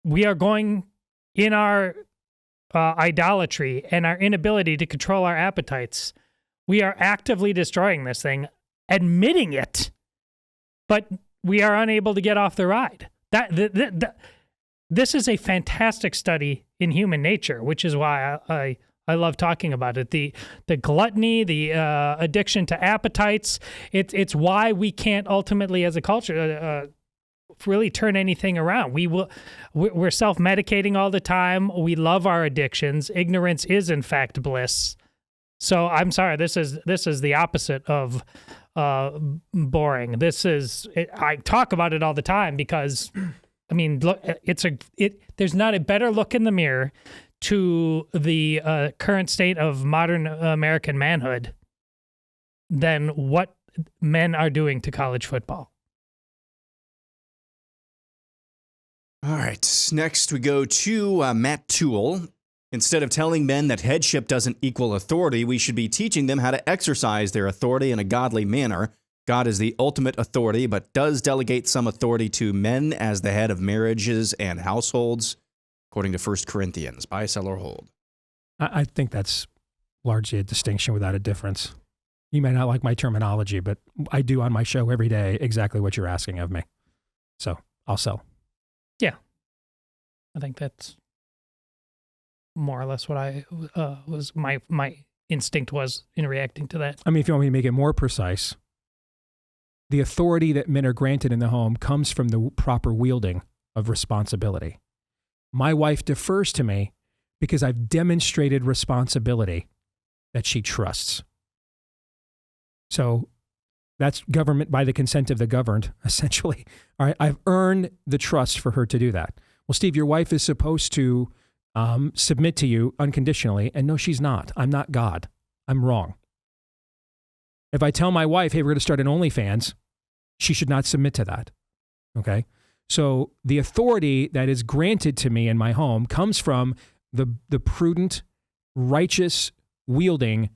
we are going in our idolatry and our inability to control our appetites. We are actively destroying this thing, admitting it, but we are unable to get off the ride. This is a fantastic study in human nature, which is why I love talking about it. The gluttony, the addiction to appetites. It's why we can't ultimately, as a culture, really turn anything around. We're self-medicating all the time. We love our addictions. Ignorance is in fact bliss. So I'm sorry. This is the opposite of boring. I talk about it all the time because. I mean, look, there's not a better look in the mirror to the current state of modern American manhood than what men are doing to college football. All right. Next, we go to Matt Toole. Instead of telling men that headship doesn't equal authority, we should be teaching them how to exercise their authority in a godly manner. God is the ultimate authority, but does delegate some authority to men as the head of marriages and households, according to 1 Corinthians. Buy, sell, or hold. I think that's largely a distinction without a difference. You may not like my terminology, but I do on my show every day exactly what you're asking of me. So I'll sell. Yeah. I think that's more or less what I was my instinct was in reacting to that. I mean, if you want me to make it more precise, the authority that men are granted in the home comes from the proper wielding of responsibility. My wife defers to me because I've demonstrated responsibility that she trusts. So that's government by the consent of the governed, essentially. All right, I've earned the trust for her to do that. Well, Steve, your wife is supposed to submit to you unconditionally. And no, she's not. I'm not God. I'm wrong. If I tell my wife, hey, we're going to start an OnlyFans, she should not submit to that. Okay? So the authority that is granted to me in my home comes from the prudent, righteous wielding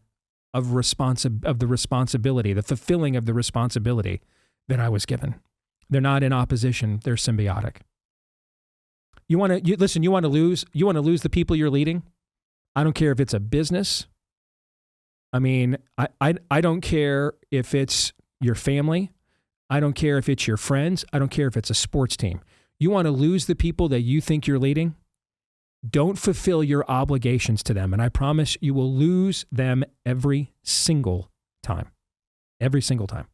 of the responsibility, the fulfilling of the responsibility that I was given. They're not in opposition. They're symbiotic. You want to lose the people you're leading? I don't care if it's a business. I mean, I don't care if it's your family. I don't care if it's your friends. I don't care if it's a sports team. You want to lose the people that you think you're leading? Don't fulfill your obligations to them. And I promise you will lose them every single time. Every single time.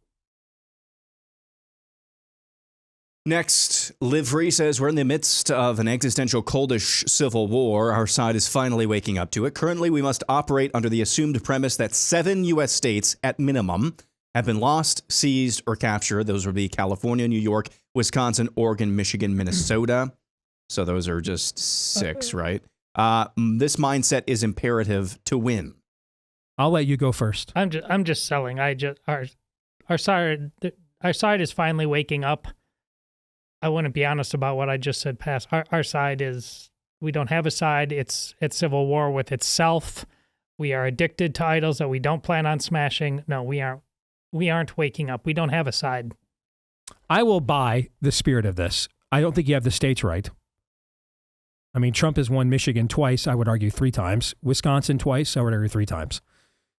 Next, Livery says, we're in the midst of an existential coldish civil war. Our side is finally waking up to it. Currently, we must operate under the assumed premise that 7 U.S. states, at minimum, have been lost, seized, or captured. Those would be California, New York, Wisconsin, Oregon, Michigan, Minnesota. So those are just 6, right? This mindset is imperative to win. I'll let you go first. I'm just selling. Our side is finally waking up. I wouldn't be honest about what I just said past. Our side is, we don't have a side. It's at civil war with itself. We are addicted to idols that we don't plan on smashing. No, we aren't waking up. We don't have a side. I will buy the spirit of this. I don't think you have the states right. I mean, Trump has won Michigan twice, I would argue 3 times. Wisconsin twice, I would argue 3 times.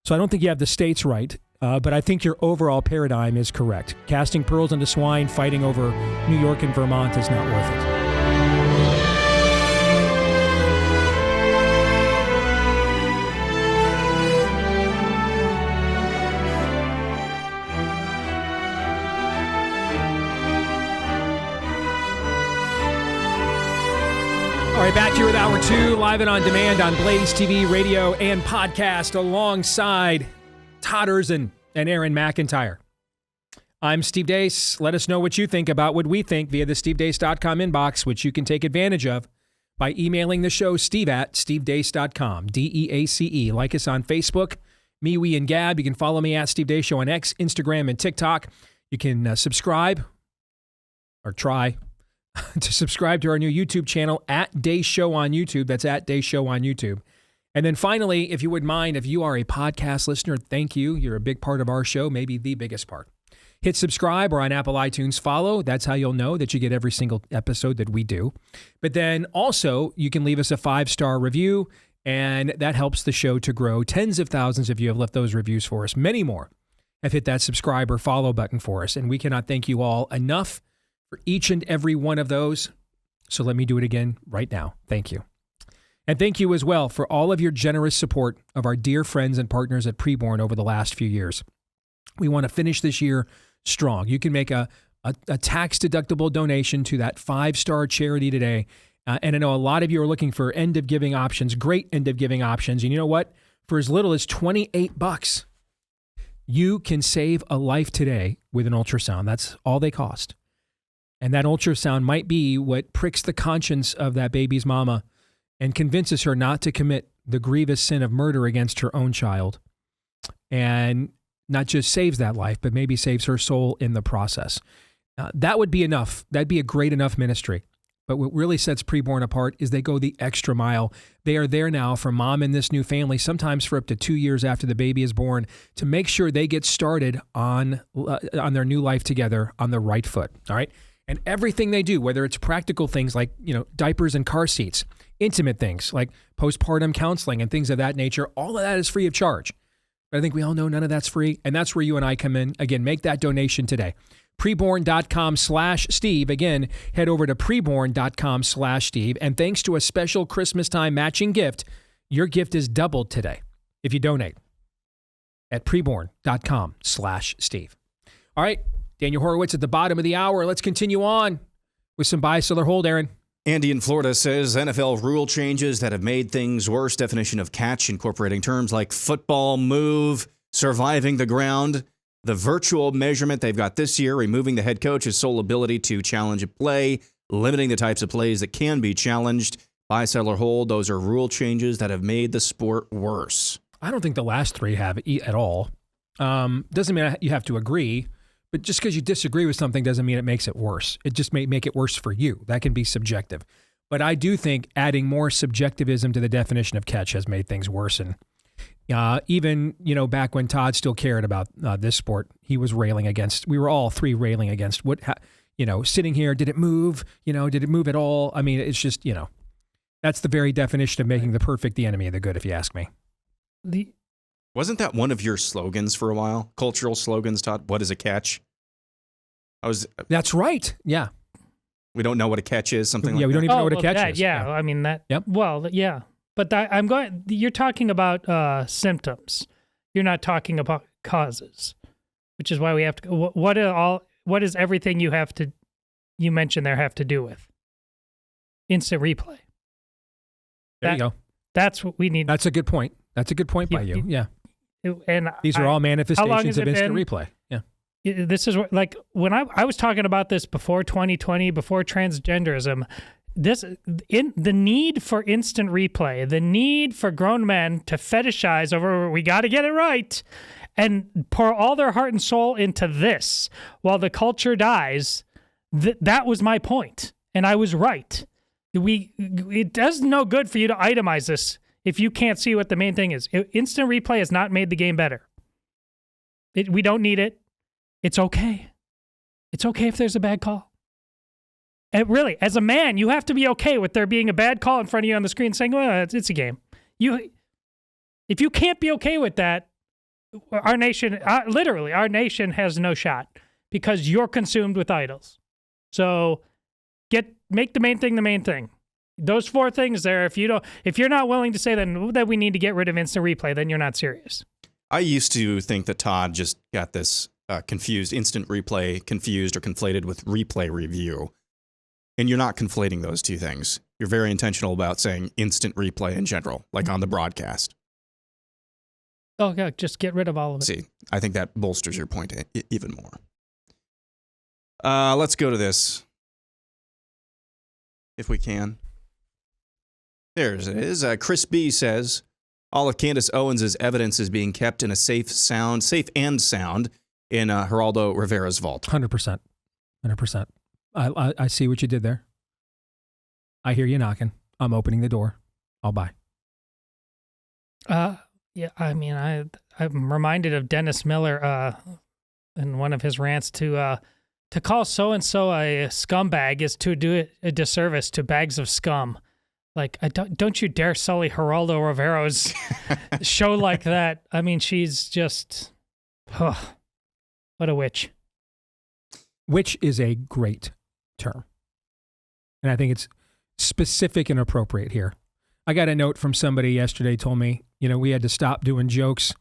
So I don't think you have the states right, but I think your overall paradigm is correct. Casting pearls into swine, fighting over New York and Vermont is not worth it. All right, back here with Hour 2, live and on demand on Blaze TV, radio, and podcast, alongside Todd Erzin and Aaron McIntyre. I'm Steve Deace. Let us know what you think about what we think via the stevedeace.com inbox, which you can take advantage of by emailing the show, steve@stevedeace.com, DEACE. Like us on Facebook, me, we, and Gab. You can follow me at Steve Deace Show on X, Instagram, and TikTok. You can subscribe, or try to subscribe to our new YouTube channel at Deace Show on YouTube. That's at Deace Show on YouTube. And then finally, if you wouldn't mind, if you are a podcast listener, thank you. You're a big part of our show, maybe the biggest part. Hit subscribe, or on Apple iTunes, follow. That's how you'll know that you get every single episode that we do. But then also, you can leave us a 5-star review, and that helps the show to grow. Tens of thousands of you have left those reviews for us. Many more have hit that subscribe or follow button for us, and we cannot thank you all enough for each and every one of those. So let me do it again right now. Thank you. And thank you as well for all of your generous support of our dear friends and partners at Preborn over the last few years. We want to finish this year strong. You can make a tax-deductible donation to that 5-star charity today. And I know a lot of you are looking for end-of-giving options, great end-of-giving options. And you know what? For as little as $28, you can save a life today with an ultrasound. That's all they cost. And that ultrasound might be what pricks the conscience of that baby's mama and convinces her not to commit the grievous sin of murder against her own child. And not just saves that life, but maybe saves her soul in the process. That would be enough. That'd be a great enough ministry. But what really sets preborn apart is they go the extra mile. They are there now for mom and this new family, sometimes for up to 2 years after the baby is born, to make sure they get started on their new life together on the right foot. All right. And everything they do, whether it's practical things like, diapers and car seats, intimate things like postpartum counseling and things of that nature, all of that is free of charge. But I think we all know none of that's free. And that's where you and I come in. Again, make that donation today. Preborn.com/Steve. Again, head over to preborn.com/Steve. And thanks to a special Christmas time matching gift, your gift is doubled today if you donate at preborn.com/Steve. All right, Daniel Horowitz at the bottom of the hour. Let's continue on with some buy, sell, or hold, Aaron. Andy in Florida says NFL rule changes that have made things worse. Definition of catch, incorporating terms like football, move, surviving the ground. The virtual measurement they've got this year, removing the head coach's sole ability to challenge a play, limiting the types of plays that can be challenged. Buy, sell, or hold. Those are rule changes that have made the sport worse. I don't think the last three have at all. Doesn't mean you have to agree, but just because you disagree with something doesn't mean it makes it worse. It just may make it worse for you. That can be subjective. But I do think adding more subjectivism to the definition of catch has made things worse. And even, back when Todd still cared about this sport, he was railing against, we were all three railing against sitting here, did it move? Did it move at all? I mean, it's just, that's the very definition of making the perfect the enemy of the good, if you ask me. Wasn't that one of your slogans for a while? Cultural slogans, Todd? What is a catch? That's right. Yeah. We don't know what a catch is, something like that. Yeah, we don't even know what a catch is. Yeah, I mean that. Yep. Well, yeah. But you're talking about symptoms. You're not talking about causes, which is why we have to. What is everything you mentioned there have to do with? Instant replay. There you go. That's what we need. That's a good point. That's a good point by you. Yeah. And these are all manifestations of instant replay. Yeah. This is like when I was talking about this before 2020, before transgenderism. The need for instant replay, the need for grown men to fetishize over, we got to get it right, and pour all their heart and soul into this while the culture dies. That was my point, and I was right. It does no good for you to itemize this if you can't see what the main thing is. Instant replay has not made the game better. We don't need it. It's okay. It's okay if there's a bad call. And really, as a man, you have to be okay with there being a bad call in front of you on the screen saying, well, it's a game. If you can't be okay with that, our nation has no shot because you're consumed with idols. So make the main thing the main thing. Those four things there, if you're not willing to say that we need to get rid of instant replay, then you're not serious. I used to think that Todd just got this instant replay confused or conflated with replay review. And you're not conflating those two things. You're very intentional about saying instant replay in general, like on the broadcast. Oh, yeah, just get rid of all of it. See, I think that bolsters your point even more. Let's go to this, if we can. There it is. Chris B. says, all of Candace Owens' evidence is being kept in a safe and sound in Geraldo Rivera's vault. 100%. 100%. I see what you did there. I hear you knocking. I'm opening the door. I'll buy. Yeah, I mean, I'm reminded of Dennis Miller in one of his rants to call so-and-so a scumbag is to do a disservice to bags of scum. Like, don't you dare sully Geraldo Rivera's show like that. I mean, she's just, what a witch. Witch is a great term. And I think it's specific and appropriate here. I got a note from somebody yesterday told me, we had to stop doing jokes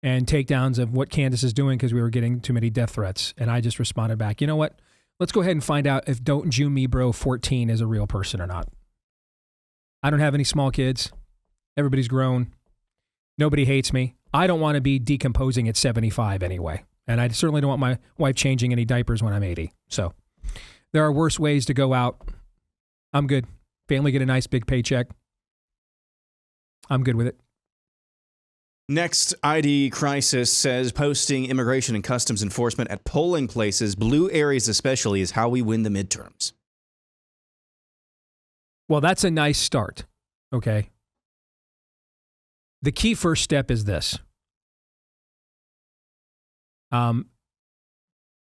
and takedowns of what Candace is doing because we were getting too many death threats. And I just responded back, you know what? Let's go ahead and find out if Don't Jew Me Bro 14 is a real person or not. I don't have any small kids. Everybody's grown. Nobody hates me. I don't want to be decomposing at 75 anyway. And I certainly don't want my wife changing any diapers when I'm 80. So there are worse ways to go out. I'm good. Family get a nice big paycheck. I'm good with it. Next, ID Crisis says posting immigration and customs enforcement at polling places, blue areas especially, is how we win the midterms. Well, that's a nice start. Okay. The key first step is this.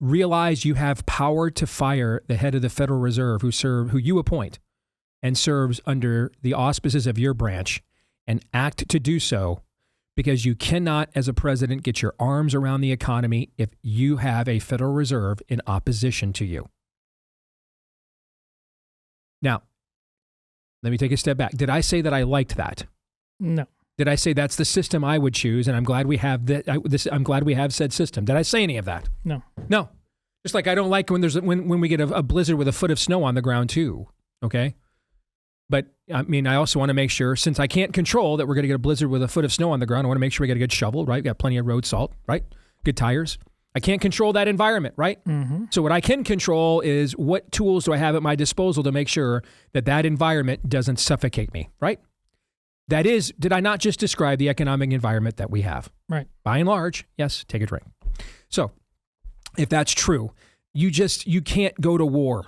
Realize you have power to fire the head of the Federal Reserve who you appoint and serves under the auspices of your branch, and act to do so, because you cannot, as a president, get your arms around the economy if you have a Federal Reserve in opposition to you. Now, let me take a step back. Did I say that I liked that? No. Did I say that's the system I would choose, and I'm glad we have that? I'm glad we have said system. Did I say any of that? No. No. Just like I don't like when we get a blizzard with a foot of snow on the ground too. Okay. But I mean, I also want to make sure, since I can't control that we're going to get a blizzard with a foot of snow on the ground, I want to make sure we get a good shovel, right? We got plenty of road salt, right? Good tires. I can't control that environment, right? Mm-hmm. So what I can control is what tools do I have at my disposal to make sure that environment doesn't suffocate me, right? That is, did I not just describe the economic environment that we have? Right. By and large, yes, take a drink. So if that's true, you can't go to war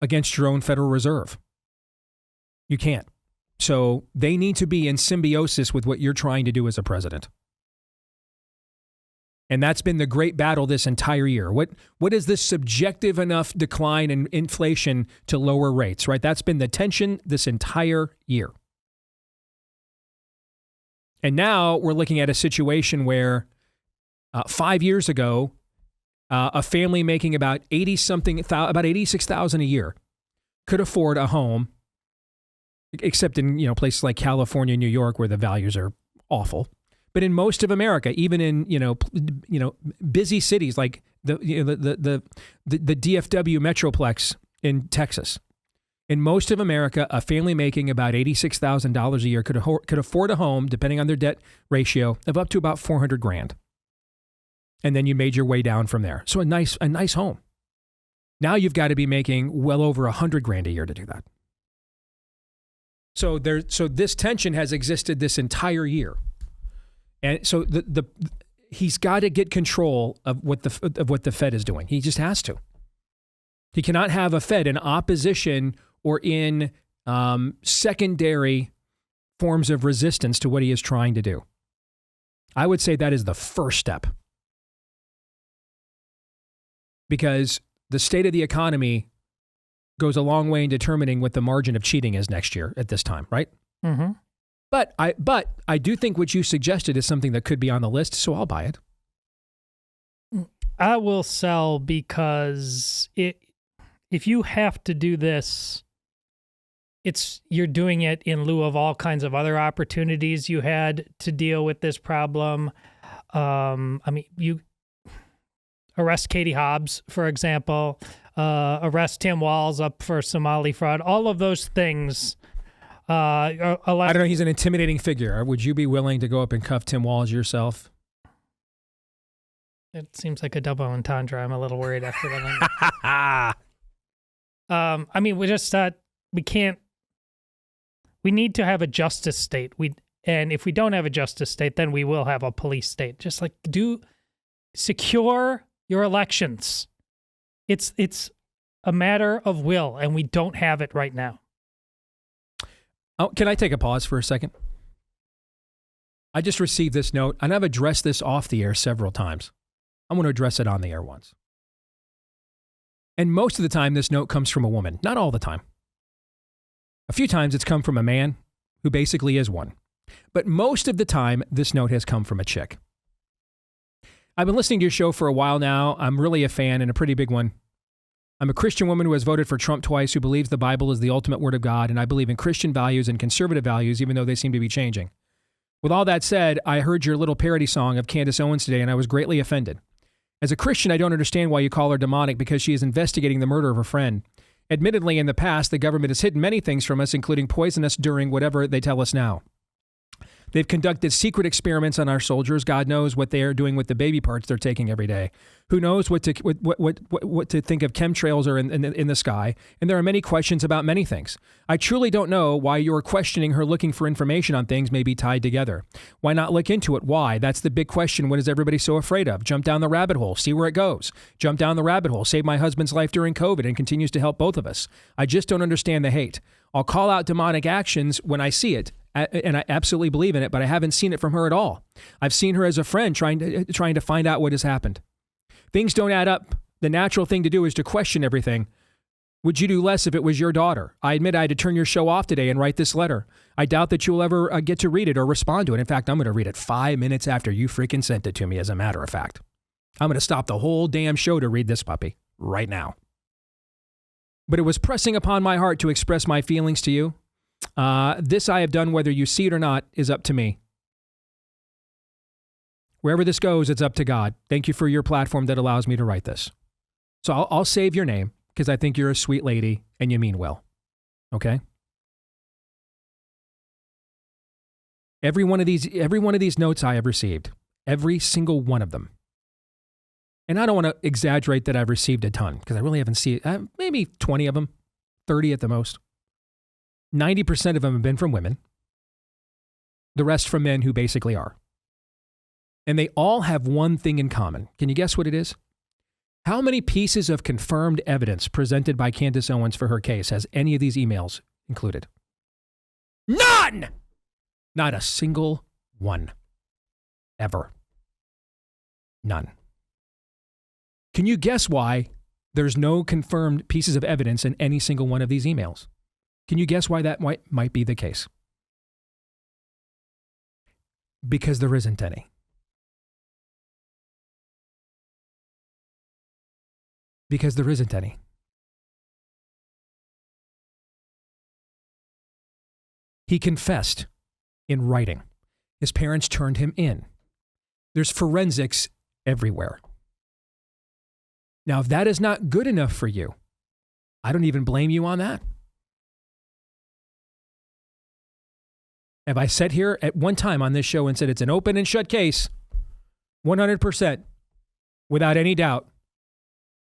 against your own Federal Reserve. You can't. So they need to be in symbiosis with what you're trying to do as a president. And that's been the great battle this entire year. What is this subjective enough decline in inflation to lower rates, right? That's been the tension this entire year. And now we're looking at a situation where 5 years ago, a family making about $86,000 a year could afford a home, except in places like California, New York, where the values are awful. But in most of America, even in busy cities like the DFW Metroplex in Texas. In most of America, a family making about $86,000 a year could afford a home, depending on their debt ratio, of up to about $400,000. And then you made your way down from there. So a nice home. Now you've got to be making well over $100,000 a year to do that. So this tension has existed this entire year, and so he's got to get control of what the Fed is doing. He just has to. He cannot have a Fed in opposition or in secondary forms of resistance to what he is trying to do. I would say that is the first step, because the state of the economy goes a long way in determining what the margin of cheating is next year at this time, right? Mm-hmm. But I do think what you suggested is something that could be on the list, so I'll buy it. I will sell, because if you have to do this, you're doing it in lieu of all kinds of other opportunities you had to deal with this problem. You arrest Katie Hobbs, for example, arrest Tim Walz up for Somali fraud. All of those things. I don't know. He's an intimidating figure. Would you be willing to go up and cuff Tim Walz yourself? It seems like a double entendre. I'm a little worried after that. We need to have a justice state. And if we don't have a justice state, then we will have a police state. Just like secure your elections. It's a matter of will, and we don't have it right now. Oh, can I take a pause for a second? I just received this note, and I've addressed this off the air several times. I'm going to address it on the air once. And most of the time, this note comes from a woman. Not all the time. A few times it's come from a man who basically is one. But most of the time, this note has come from a chick. I've been listening to your show for a while now. I'm really a fan, and a pretty big one. I'm a Christian woman who has voted for Trump twice, who believes the Bible is the ultimate word of God, and I believe in Christian values and conservative values, even though they seem to be changing. With all that said, I heard your little parody song of Candace Owens today, and I was greatly offended. As a Christian, I don't understand why you call her demonic, because she is investigating the murder of her friend. Admittedly, in the past, the government has hidden many things from us, including poison us during whatever they tell us now. They've conducted secret experiments on our soldiers. God knows what they are doing with the baby parts they're taking every day. Who knows what to think of chemtrails are in the sky? And there are many questions about many things. I truly don't know why you're questioning her looking for information on things may be tied together. Why not look into it? Why? That's the big question. What is everybody so afraid of? Jump down the rabbit hole. See where it goes. Jump down the rabbit hole. Saved my husband's life during COVID and continues to help both of us. I just don't understand the hate. I'll call out demonic actions when I see it, and I absolutely believe in it, but I haven't seen it from her at all. I've seen her as a friend trying to find out what has happened. Things don't add up. The natural thing to do is to question everything. Would you do less if it was your daughter? I admit I had to turn your show off today and write this letter. I doubt that you'll ever get to read it or respond to it. In fact, I'm going to read it 5 minutes after you freaking sent it to me, as a matter of fact. I'm going to stop the whole damn show to read this puppy right now. But it was pressing upon my heart to express my feelings to you. This I have done, whether you see it or not, is up to me. Wherever this goes, it's up to God. Thank you for your platform that allows me to write this. So I'll save your name because I think you're a sweet lady and you mean well. Okay? Every one of these notes I have received, every single one of them. And I don't want to exaggerate that I've received a ton because I really haven't seen maybe 20 of them, 30 at the most. 90% of them have been from women. The rest from men who basically are. And they all have one thing in common. Can you guess what it is? How many pieces of confirmed evidence presented by Candace Owens for her case has any of these emails included? None! Not a single one. Ever. None. Can you guess why there's no confirmed pieces of evidence in any single one of these emails? Can you guess why that might be the case? Because there isn't any. Because there isn't any. He confessed in writing. His parents turned him in. There's forensics everywhere. Now, if that is not good enough for you, I don't even blame you on that. Have I sat here at one time on this show and said it's an open and shut case, 100%, without any doubt,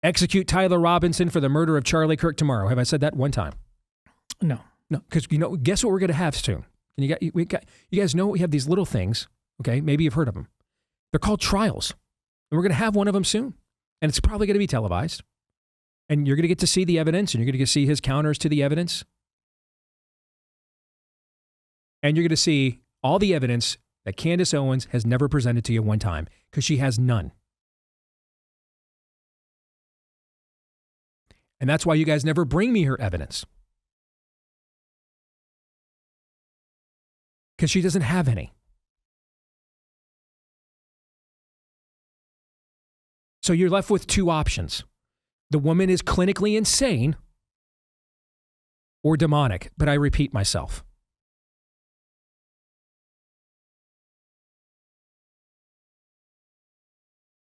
execute Tyler Robinson for the murder of Charlie Kirk tomorrow? Have I said that one time? No. No, because guess what we're going to have soon? And you guys know we have these little things, okay? Maybe you've heard of them. They're called trials. And we're going to have one of them soon. And it's probably going to be televised. And you're going to get to see the evidence, and you're going to get to see his counters to the evidence. And you're going to see all the evidence that Candace Owens has never presented to you one time, because she has none. And that's why you guys never bring me her evidence. Because she doesn't have any. So you're left with two options. The woman is clinically insane or demonic, but I repeat myself.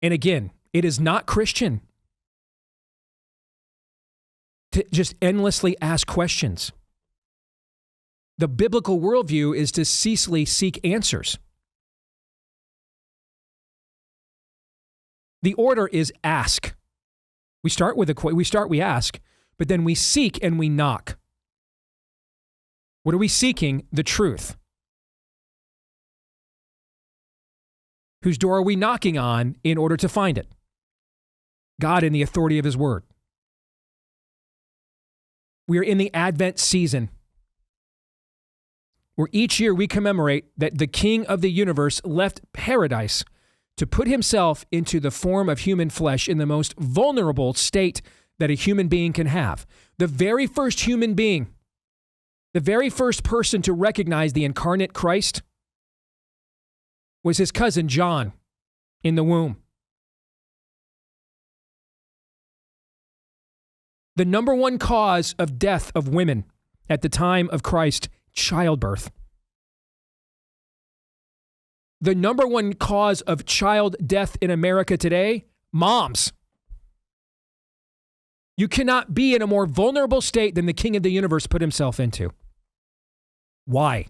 And again, it is not Christian to just endlessly ask questions. The biblical worldview is to ceaselessly seek answers. The order is ask. We ask, but then we seek and we knock. What are we seeking? The truth. Whose door are we knocking on in order to find it? God in the authority of his word. We are in the Advent season, where each year we commemorate that the King of the universe left paradise to put himself into the form of human flesh in the most vulnerable state that a human being can have. The very first human being, the very first person to recognize the incarnate Christ was his cousin John in the womb. The number one cause of death of women at the time of Christ, childbirth. The number one cause of child death in America today, moms. You cannot be in a more vulnerable state than the King of the universe put himself into. Why?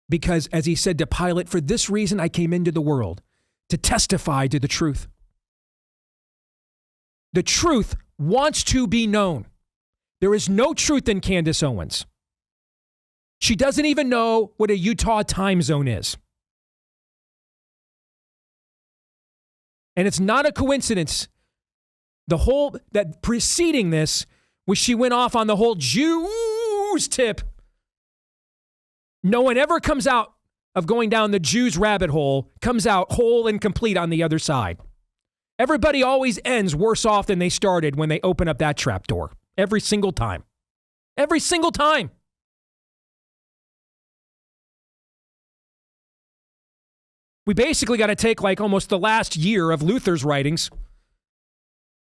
Because, as he said to Pilate, for this reason I came into the world, to testify to the truth. The truth wants to be known. There is no truth in Candace Owens. She doesn't even know what a Utah time zone is. And it's not a coincidence. That preceding this was she went off on the whole Jews tip. No one ever comes out of going down the Jews rabbit hole, comes out whole and complete on the other side. Everybody always ends worse off than they started when they open up that trapdoor. Every single time. Every single time. We basically got to take like almost the last year of Luther's writings.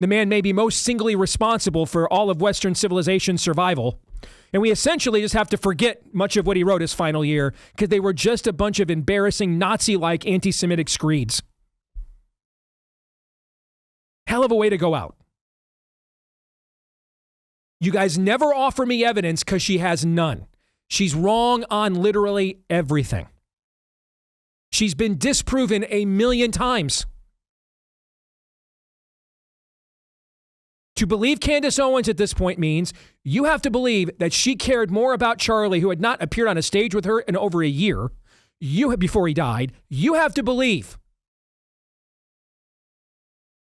The man may be most singly responsible for all of Western civilization's survival. And we essentially just have to forget much of what he wrote his final year because they were just a bunch of embarrassing Nazi-like anti-Semitic screeds. Hell of a way to go out. You guys never offer me evidence because she has none. She's wrong on literally everything. She's been disproven 1,000,000 times. To believe Candace Owens at this point means you have to believe that she cared more about Charlie, who had not appeared on a stage with her in over a year, before he died. You have to believe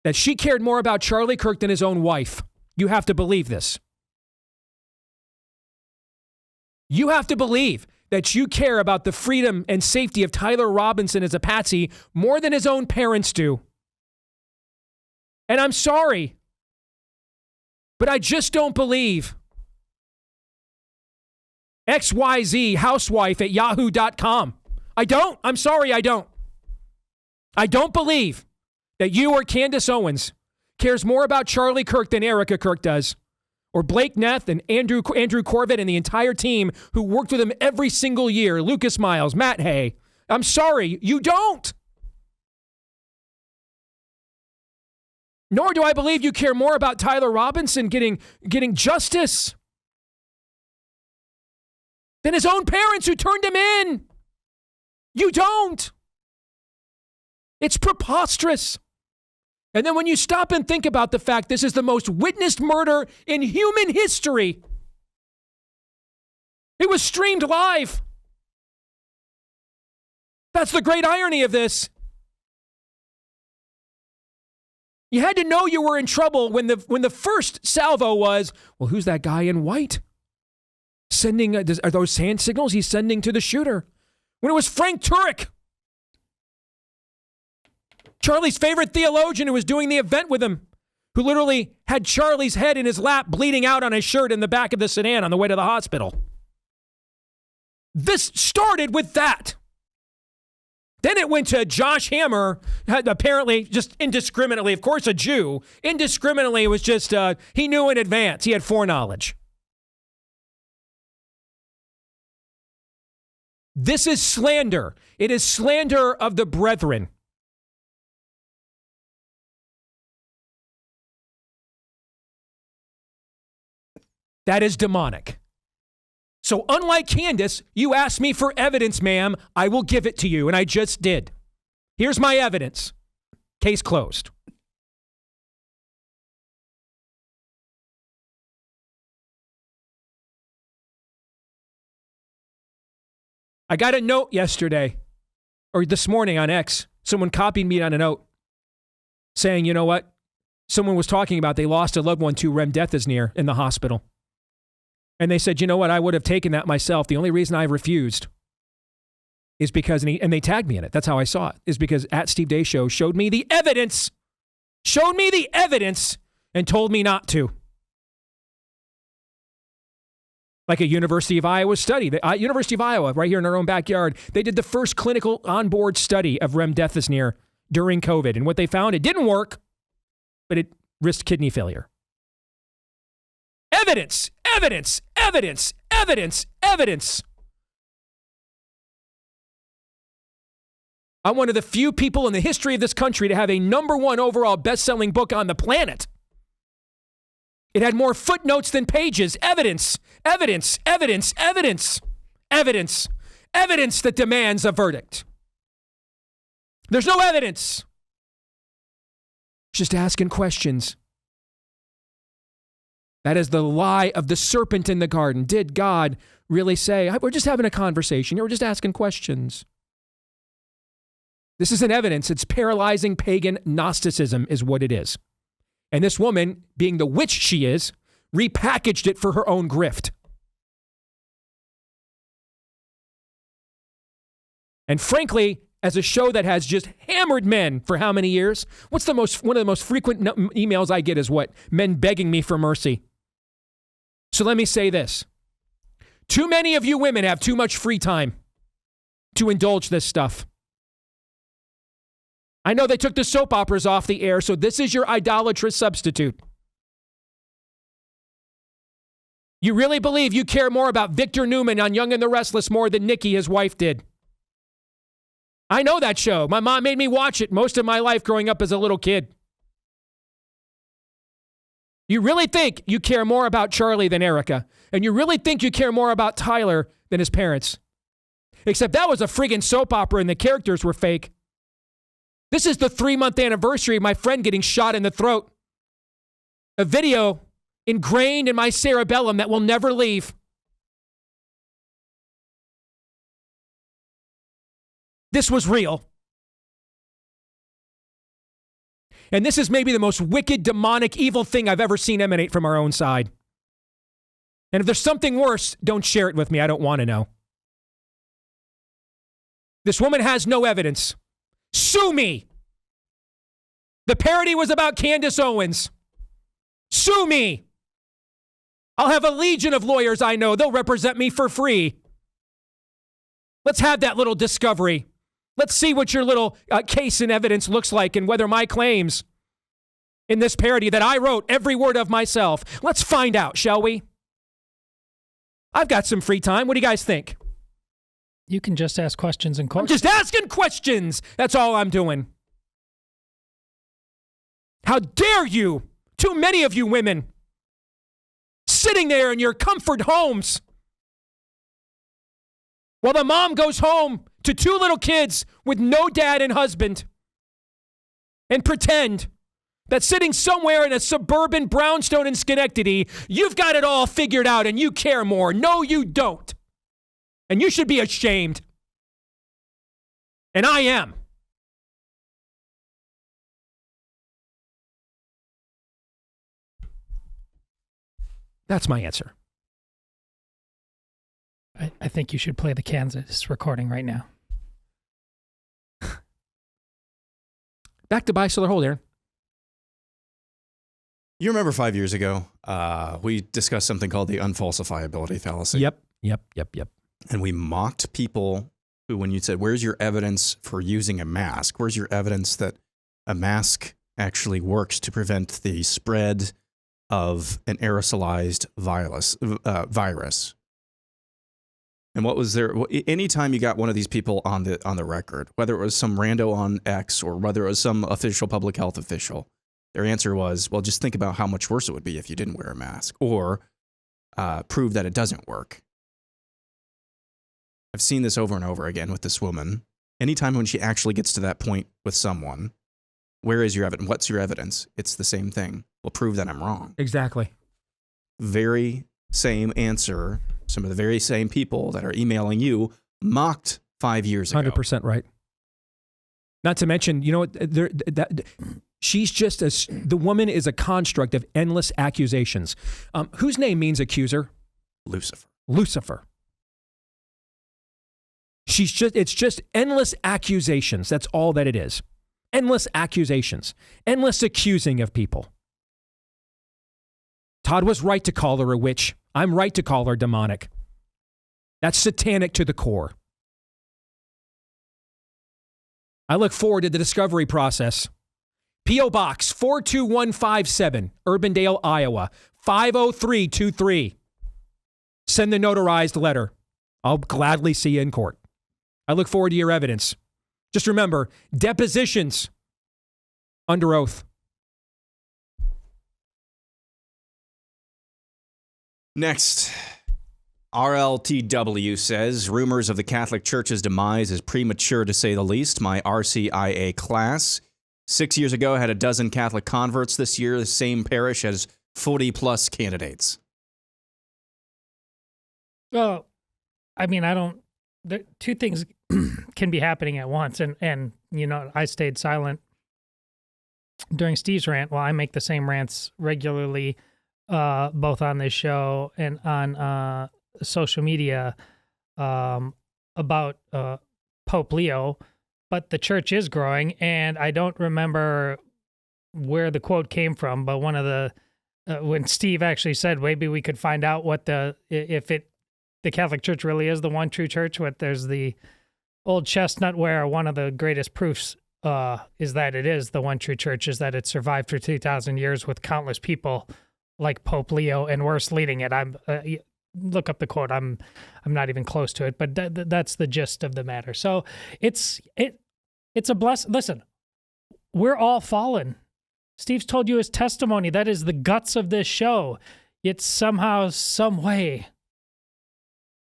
that she cared more about Charlie Kirk than his own wife. You have to believe this. You have to believe that you care about the freedom and safety of Tyler Robinson as a patsy more than his own parents do. And I'm sorry, but I just don't believe XYZ housewife at yahoo.com. I don't. I'm sorry, I don't. I don't believe that you or Candace Owens cares more about Charlie Kirk than Erica Kirk does, or Blake Neth and Andrew Corbett and the entire team who worked with him every single year, Lucas Miles, Matt Hay. I'm sorry, you don't. Nor do I believe you care more about Tyler Robinson getting justice than his own parents who turned him in. You don't. It's preposterous. And then when you stop and think about the fact this is the most witnessed murder in human history, it was streamed live. That's the great irony of this. You had to know you were in trouble when the first salvo was, well, who's that guy in white? Are those hand signals he's sending to the shooter? When it was Frank Turek, Charlie's favorite theologian who was doing the event with him, who literally had Charlie's head in his lap bleeding out on his shirt in the back of the sedan on the way to the hospital. This started with that. Then it went to Josh Hammer, apparently just indiscriminately, of course a Jew, indiscriminately was just, he knew in advance, he had foreknowledge. This is slander. It is slander of the brethren. That is demonic. So unlike Candace, you asked me for evidence, ma'am. I will give it to you, and I just did. Here's my evidence. Case closed. I got a note yesterday, or this morning on X. Someone copied me on a note saying, you know what? Someone was talking about they lost a loved one to rem death is near in the hospital. And they said, you know what? I would have taken that myself. The only reason I refused is because, and they tagged me in it. That's how I saw it, is because at Steve Deace Show showed me the evidence and told me not to. Like a University of Iowa study. The University of Iowa, right here in our own backyard, they did the first clinical onboard study of remdesivir during COVID. And what they found, it didn't work, but it risked kidney failure. Evidence, evidence, evidence, evidence, evidence. I'm one of the few people in the history of this country to have a #1 overall best-selling book on the planet. It had more footnotes than pages. Evidence, evidence, evidence, evidence, evidence. evidence that demands a verdict. There's no evidence. Just asking questions. That is the lie of the serpent in the garden. Did God really say, we're just having a conversation here, we're just asking questions? This isn't evidence. It's paralyzing pagan Gnosticism is what it is. And this woman, being the witch she is, repackaged it for her own grift. And frankly, as a show that has just hammered men for how many years? One of the most frequent emails I get is what? Men begging me for mercy. So let me say this. Too many of you women have too much free time to indulge this stuff. I know they took the soap operas off the air, so this is your idolatrous substitute. You really believe you care more about Victor Newman on Young and the Restless more than Nikki, his wife, did. I know that show. My mom made me watch it most of my life growing up as a little kid. You really think you care more about Charlie than Erica, and you really think you care more about Tyler than his parents. Except that was a friggin' soap opera and the characters were fake. This is the 3-month anniversary of my friend getting shot in the throat. A video ingrained in my cerebellum that will never leave. This was real. And this is maybe the most wicked, demonic, evil thing I've ever seen emanate from our own side. And if there's something worse, don't share it with me. I don't want to know. This woman has no evidence. Sue me. The parody was about Candace Owens. Sue me. I'll have a legion of lawyers I know. They'll represent me for free. Let's have that little discovery. Let's see what your little case and evidence looks like and whether my claims in this parody that I wrote every word of myself. Let's find out, shall we? I've got some free time. What do you guys think? You can just ask questions in court. I'm just asking questions. That's all I'm doing. How dare you, too many of you women, sitting there in your comfort homes while the mom goes home to 2 little kids with no dad and husband and pretend that sitting somewhere in a suburban brownstone in Schenectady, you've got it all figured out and you care more. No, you don't. And you should be ashamed. And I am. That's my answer. I think you should play the Kansas recording right now. Back to buy, sell, or hold, Aaron. You remember 5 years ago, we discussed something called the unfalsifiability fallacy. Yep. And we mocked people who, when you said, where's your evidence for using a mask? Where's your evidence that a mask actually works to prevent the spread of an aerosolized virus? And what was there? Anytime you got one of these people on the record, whether it was some rando on X or whether it was some official public health official, their answer was, well, just think about how much worse it would be if you didn't wear a mask, or prove that it doesn't work. I've seen this over and over again with this woman. Anytime when she actually gets to that point with someone, where is your evidence? What's your evidence? It's the same thing. Well, prove that I'm wrong. Exactly. Very same answer. Some of the very same people that are emailing you mocked 5 years ago. 100% right. Not to mention, you know what? She's just the woman is a construct of endless accusations. Whose name means accuser? Lucifer. It's just endless accusations. That's all that it is. Endless accusations. Endless accusing of people. Todd was right to call her a witch. I'm right to call her demonic. That's satanic to the core. I look forward to the discovery process. P.O. Box 42157, Urbandale, Iowa, 50323. Send the notarized letter. I'll gladly see you in court. I look forward to your evidence. Just remember, depositions under oath. Next, RLTW says, rumors of the Catholic Church's demise is premature to say the least. My RCIA class 6 years ago had a dozen Catholic converts. This year, the same parish has 40-plus candidates. Well, I mean, two things can be happening at once. And I stayed silent during Steve's rant. Well, I make the same rants regularly, both on this show and on social media about Pope Leo, but the church is growing, and I don't remember where the quote came from, but one of the when Steve actually said maybe we could find out what the Catholic Church really is the one true church. What there's the old chestnut where one of the greatest proofs is that it is the one true church is that it survived for 2,000 years with countless people like Pope Leo and worse leading it. Look up the quote. I'm not even close to it, but that's the gist of the matter. So it's a blessing. Listen, we're all fallen. Steve's told you his testimony. That is the guts of this show. Yet somehow, some way,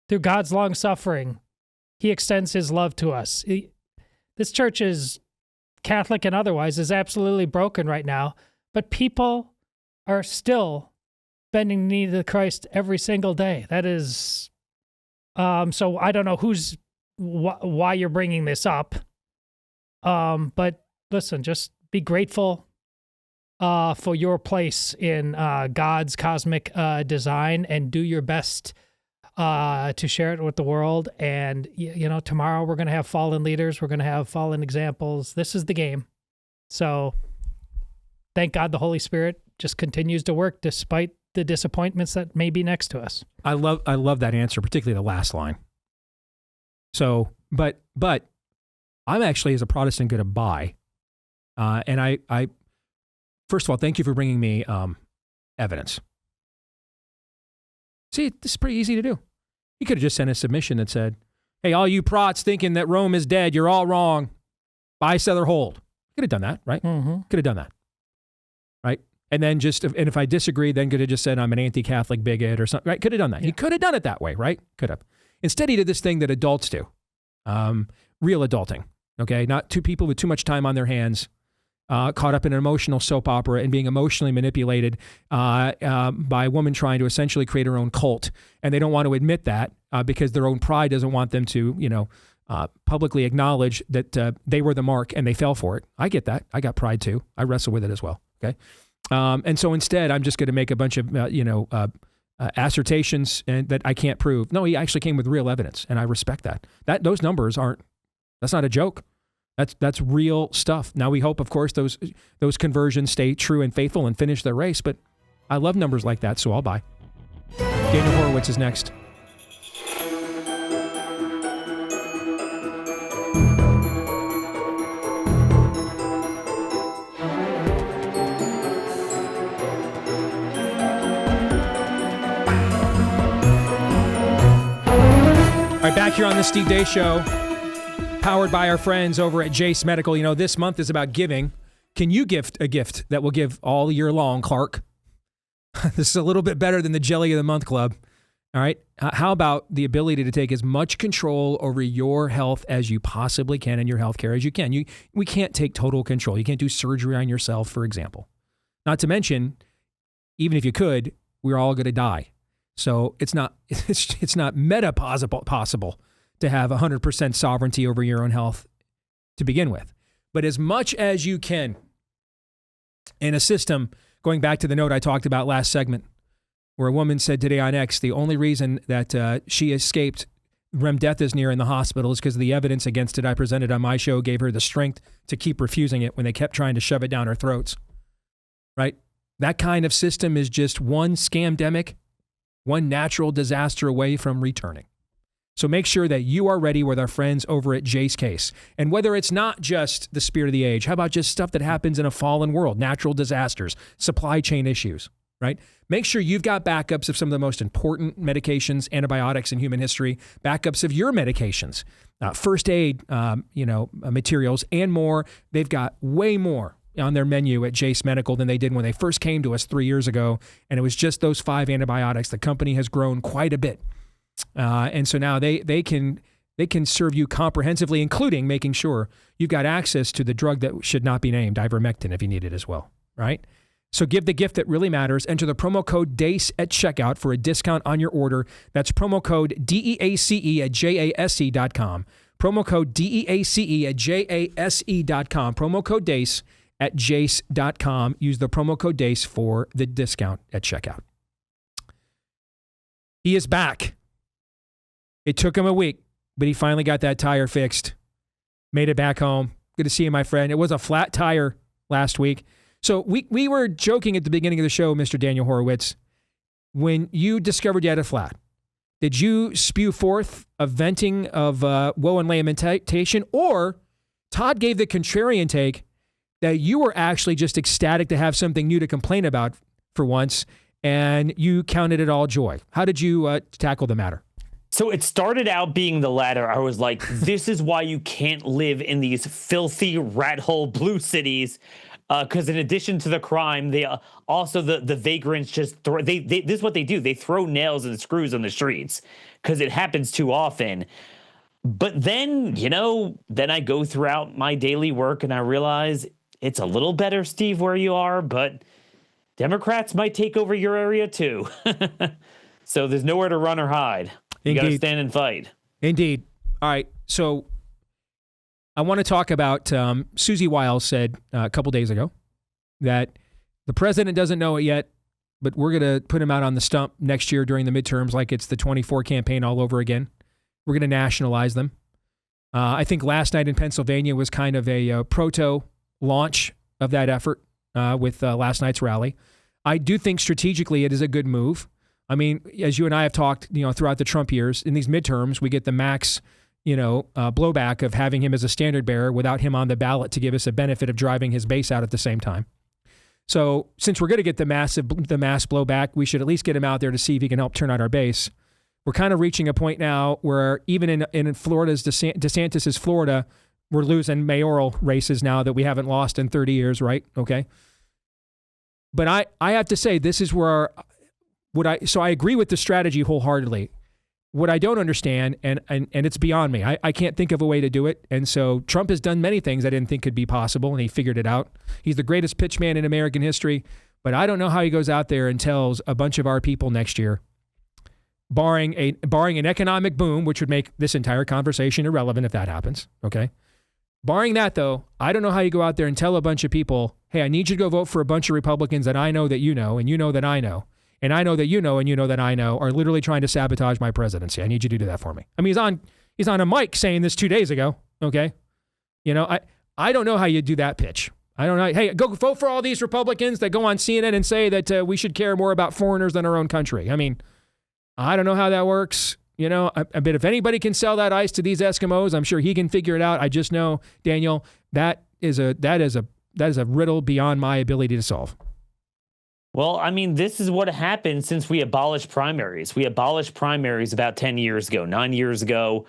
through God's long suffering, he extends his love to us. This church is Catholic and otherwise is absolutely broken right now, but people are still bending the knee to Christ every single day. That is, so I don't know why you're bringing this up. But listen, just be grateful for your place in God's cosmic design and do your best to share it with the world. And, tomorrow we're going to have fallen leaders. We're going to have fallen examples. This is the game. So thank God the Holy Spirit just continues to work despite the disappointments that may be next to us. I love that answer, particularly the last line. So, but I'm actually, as a Protestant, going to buy. And I, first of all, thank you for bringing me evidence. See, this is pretty easy to do. You could have just sent a submission that said, hey, all you prots thinking that Rome is dead, you're all wrong. Buy, sell, or hold. Could have done that, right? Mm-hmm. Could have done that, right? And then and if I disagree, then could have just said I'm an anti-Catholic bigot or something, right? Could have done that. Yeah. He could have done it that way, right? Could have. Instead, he did this thing that adults do, real adulting, okay? Not two people with too much time on their hands, caught up in an emotional soap opera and being emotionally manipulated by a woman trying to essentially create her own cult. And they don't want to admit that because their own pride doesn't want them to, publicly acknowledge that they were the mark and they fell for it. I get that. I got pride too. I wrestle with it as well, okay? And so instead, I'm just going to make a bunch of, assertions and that I can't prove. No, he actually came with real evidence, and I respect that. Those numbers that's not a joke. That's real stuff. Now we hope, of course, those conversions stay true and faithful and finish their race, but I love numbers like that, so I'll buy. Daniel Horowitz is next. All right, back here on the Steve Deace Show, powered by our friends over at Deace Medical. This month is about giving. Can you gift a gift that will give all year long, Clark? This is a little bit better than the Jelly of the Month Club. All right. How about the ability to take as much control over your health as you possibly can and your health care as you can? We can't take total control. You can't do surgery on yourself, for example. Not to mention, even if you could, we're all going to die. So it's not possible to have 100% sovereignty over your own health to begin with. But as much as you can in a system, going back to the note I talked about last segment, where a woman said today on X, the only reason that she escaped when death is near in the hospital is because the evidence against it I presented on my show gave her the strength to keep refusing it when they kept trying to shove it down her throats, right? That kind of system is just one scamdemic, one natural disaster away from returning. So make sure that you are ready with our friends over at Deace Case. And whether it's not just the spirit of the age, how about just stuff that happens in a fallen world, natural disasters, supply chain issues, right? Make sure you've got backups of some of the most important medications, antibiotics in human history, backups of your medications, first aid, materials, and more. They've got way more on their menu at Deace Medical than they did when they first came to us 3 years ago. And it was just those 5 antibiotics. The company has grown quite a bit. And so now they can serve you comprehensively, including making sure you've got access to the drug that should not be named, ivermectin, if you need it as well, right? So give the gift that really matters. Enter the promo code DACE at checkout for a discount on your order. That's promo code DEACE at JASE.com. Promo code DEACE at JASE.com. Promo code DACE at jace.com. Use the promo code DACE for the discount at checkout. He is back. It took him a week, but he finally got that tire fixed. Made it back home. Good to see you, my friend. It was a flat tire last week. So we were joking at the beginning of the show, Mr. Daniel Horowitz, when you discovered you had a flat. Did you spew forth a venting of woe and lamentation, or Todd gave the contrarian take that you were actually just ecstatic to have something new to complain about for once, and you counted it all joy? How did you tackle the matter? So it started out being the latter. I was like, this is why you can't live in these filthy rat hole blue cities. Because in addition to the crime, they also the vagrants just throw. This is what they do. They throw nails and screws on the streets because it happens too often. But then, then I go throughout my daily work and I realize it's a little better, Steve, where you are, but Democrats might take over your area too. So there's nowhere to run or hide. You got to stand and fight. Indeed. All right. So I want to talk about Susie Wiles said a couple days ago that the president doesn't know it yet, but we're going to put him out on the stump next year during the midterms like it's the 24 campaign all over again. We're going to nationalize them. I think last night in Pennsylvania was kind of a proto launch of that effort with last night's rally. I do think strategically it is a good move. I mean, as you and I have talked, throughout the Trump years, in these midterms, we get the max blowback of having him as a standard bearer without him on the ballot to give us a benefit of driving his base out at the same time. So since we're going to get the mass blowback, we should at least get him out there to see if he can help turn out our base. We're kind of reaching a point now where even in Florida's DeSantis's Florida, we're losing mayoral races now that we haven't lost in 30 years, right? Okay. But I have to say, this is where so I agree with the strategy wholeheartedly. What I don't understand, and it's beyond me, I can't think of a way to do it. And so Trump has done many things I didn't think could be possible, and he figured it out. He's the greatest pitchman in American history, but I don't know how he goes out there and tells a bunch of our people next year, barring an economic boom, which would make this entire conversation irrelevant if that happens, okay? Barring that, though, I don't know how you go out there and tell a bunch of people, hey, I need you to go vote for a bunch of Republicans that I know that you know, and you know that I know. And I know that you know, and you know that I know, are literally trying to sabotage my presidency. I need you to do that for me. I mean, he's on a mic saying this 2 days ago. Okay, I don't know how you do that pitch. I don't know. Hey, go vote for all these Republicans that go on CNN and say that we should care more about foreigners than our own country. I mean, I don't know how that works. I bet if anybody can sell that ice to these Eskimos, I'm sure he can figure it out. I just know, Daniel, that is a riddle beyond my ability to solve. Well, I mean, this is what happened since we abolished primaries. We abolished primaries about 10 years ago, 9 years ago,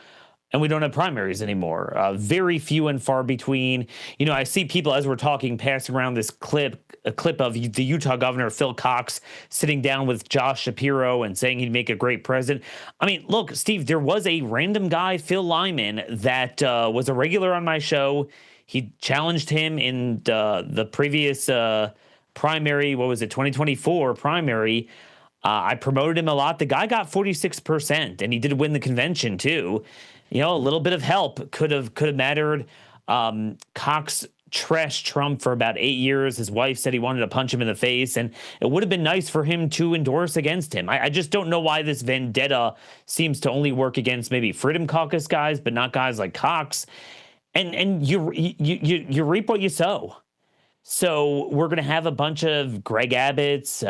and we don't have primaries anymore. Very few and far between. I see people, as we're talking, passing around this a clip of the Utah governor, Phil Cox, sitting down with Josh Shapiro and saying he'd make a great president. I mean, look, Steve, there was a random guy, Phil Lyman, that was a regular on my show. He challenged him in the previous primary, 2024 primary. I promoted him a lot. The guy got 46%, and he did win the convention too. A little bit of help could have mattered. Cox trashed Trump for about 8 years. His wife said he wanted to punch him in the face, and it would have been nice for him to endorse against him. I just don't know why this vendetta seems to only work against maybe Freedom Caucus guys, but not guys like Cox. And you reap what you sow. So we're going to have a bunch of Greg Abbotts,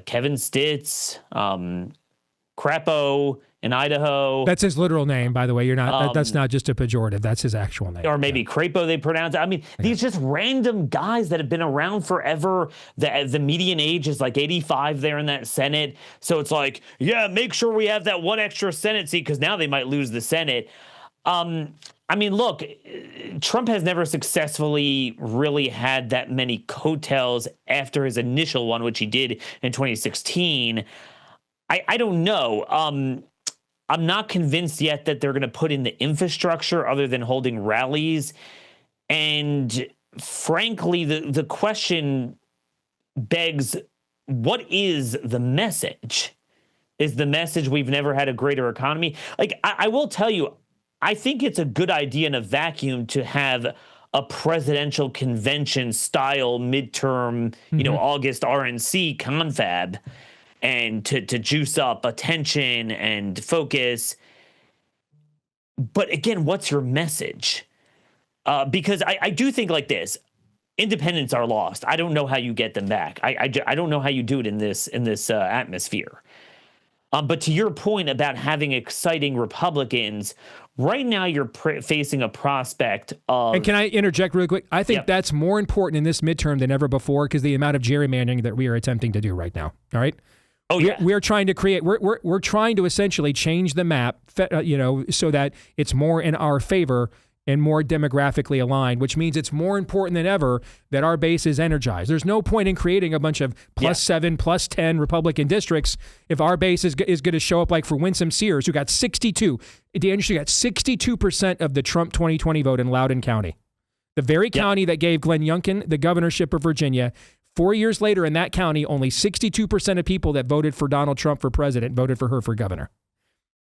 Kevin Stitz, Crapo in Idaho. That's his literal name, by the way. You're not. That's not just a pejorative. That's his actual name. Or maybe Crapo, they pronounce it. I mean, these just random guys that have been around forever. The median age is like 85 there in that Senate. So it's like, yeah, make sure we have that one extra Senate seat because now they might lose the Senate. I mean, look, Trump has never successfully really had that many coattails after his initial one, which he did in 2016. I don't know. I'm not convinced yet that they're going to put in the infrastructure other than holding rallies. And frankly, the question begs, what is the message? Is the message we've never had a greater economy? Like, I will tell you, I think it's a good idea in a vacuum to have a presidential convention style midterm, August RNC confab, and to juice up attention and focus. But again, what's your message? Because I do think like this: independents are lost. I don't know how you get them back. I don't know how you do it in this atmosphere. But to your point about having exciting Republicans, right now you're facing a prospect of... And can I interject really quick? I think that's more important in this midterm than ever before because the amount of gerrymandering that we are attempting to do right now. All right? Oh, yeah. We're trying to create... We're trying to essentially change the map, so that it's more in our favor and more demographically aligned, which means it's more important than ever that our base is energized. There's no point in creating a bunch of +7, +10 Republican districts if our base is going to show up like for Winsome Sears, who got 62. DeAndre got 62% of the Trump 2020 vote in Loudoun County. The very county that gave Glenn Youngkin the governorship of Virginia. 4 years later in that county, only 62% of people that voted for Donald Trump for president voted for her for governor.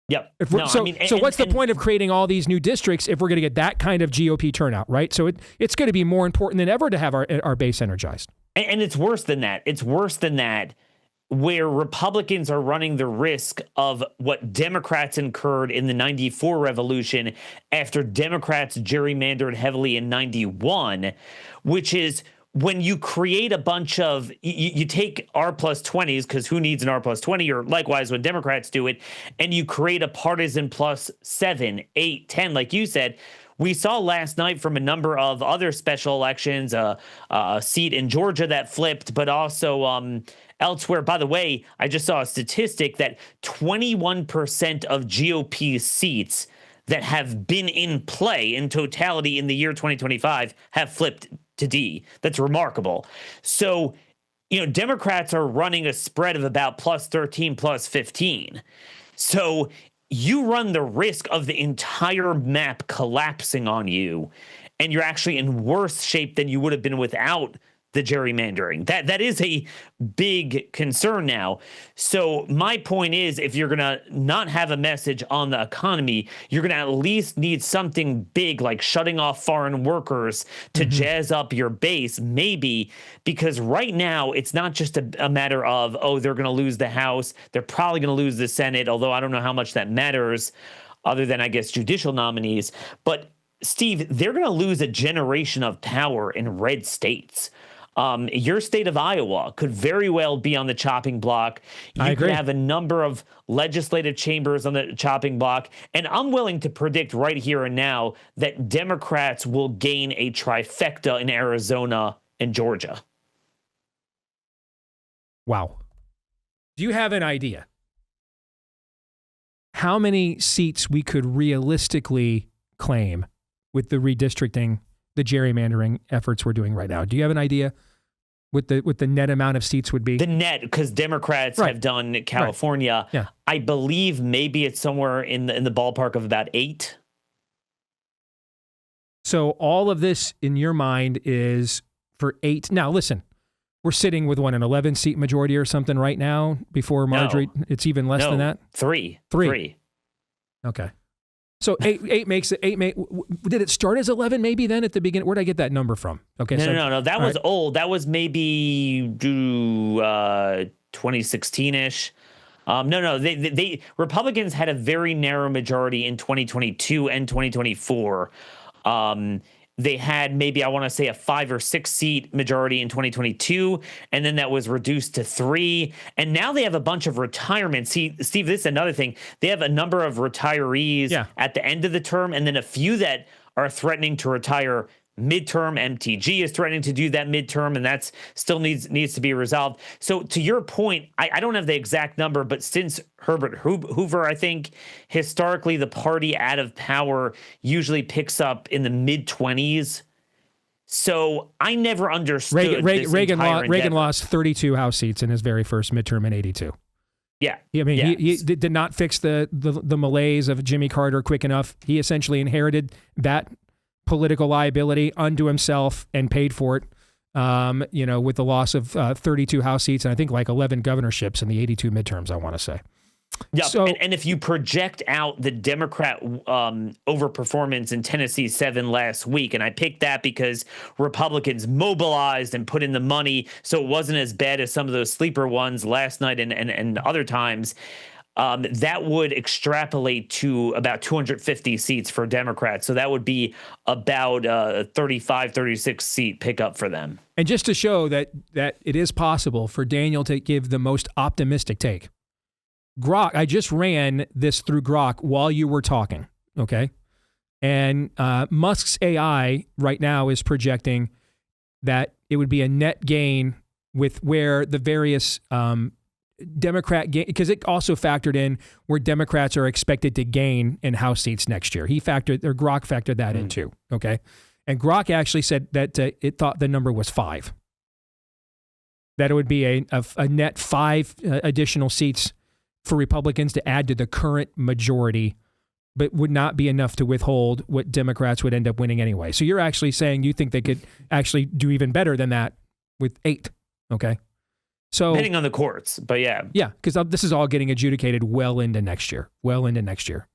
Yep. So what's the point of creating all these new districts if we're going to get that kind of GOP turnout, right? So it's going to be more important than ever to have our base energized. And it's worse than that. It's worse than that, where Republicans are running the risk of what Democrats incurred in the 94 revolution after Democrats gerrymandered heavily in 91, which is when you create a bunch of, you take R+20s, because who needs an R+20, or likewise when Democrats do it, and you create a partisan +7, 8, 10, like you said. We saw last night from a number of other special elections, a seat in Georgia that flipped, but also elsewhere. By the way, I just saw a statistic that 21% of GOP seats that have been in play in totality in the year 2025 have flipped to D. That's remarkable. So, Democrats are running a spread of about +13, +15. So you run the risk of the entire map collapsing on you, and you're actually in worse shape than you would have been without the gerrymandering. That is a big concern now. So my point is, if you're going to not have a message on the economy, you're going to at least need something big like shutting off foreign workers to jazz up your base, maybe, because right now it's not just a matter of, they're going to lose the House. They're probably going to lose the Senate, although I don't know how much that matters other than, I guess, judicial nominees. But Steve, they're going to lose a generation of power in red states. Your state of Iowa could very well be on the chopping block. You could have a number of legislative chambers on the chopping block. And I'm willing to predict right here and now that Democrats will gain a trifecta in Arizona and Georgia. Wow. Do you have an idea how many seats we could realistically claim with the redistricting, the gerrymandering efforts we're doing right now? Do you have an idea what the net amount of seats would be? The net, because Democrats have done California. Yeah. I believe maybe it's somewhere in the ballpark of about 8. So all of this in your mind is for 8. Now, listen, we're sitting with an 11-seat majority or something right now before Marjorie. No. It's even less than that? 3. Okay. So 8 makes it 8. Did it start as 11 maybe then at the beginning? Where did I get that number from? Okay. No. That was old. That was maybe 2016-ish. No. They Republicans had a very narrow majority in 2022 and 2024. They had maybe, I want to say, a 5 or 6 seat majority in 2022, and then that was reduced to 3. And now they have a bunch of retirements. See, Steve, this is another thing. They have a number of retirees at the end of the term, and then a few that are threatening to retire midterm. MTG is threatening to do that midterm, and that's still needs to be resolved. So to your point, I don't have the exact number, but since Herbert Hoover, I think historically the party out of power usually picks up in the mid-20s. So I never understood Reagan lost 32 House seats in his very first midterm in 82. Yeah. I mean, he did not fix the malaise of Jimmy Carter quick enough. He essentially inherited that political liability unto himself and paid for it, with the loss of 32 House seats and I think like 11 governorships in the 82 midterms, I want to say. Yeah, so, and if you project out the Democrat overperformance in Tennessee 7 last week, and I picked that because Republicans mobilized and put in the money, so it wasn't as bad as some of those sleeper ones last night and other times, that would extrapolate to about 250 seats for Democrats. So that would be about a 35, 36 seat pickup for them. And just to show that it is possible for Daniel to give the most optimistic take, Grok, I just ran this through Grok while you were talking, okay? And Musk's AI right now is projecting that it would be a net gain with where the various Democrat gain, because it also factored in where Democrats are expected to gain in House seats next year. Grok factored that in too, okay? And Grok actually said that it thought the number was 5. That it would be a net 5 additional seats for Republicans to add to the current majority, but would not be enough to withhold what Democrats would end up winning anyway. So you're actually saying you think they could actually do even better than that with 8, okay? So depending on the courts, but yeah. Yeah, because this is all getting adjudicated well into next year,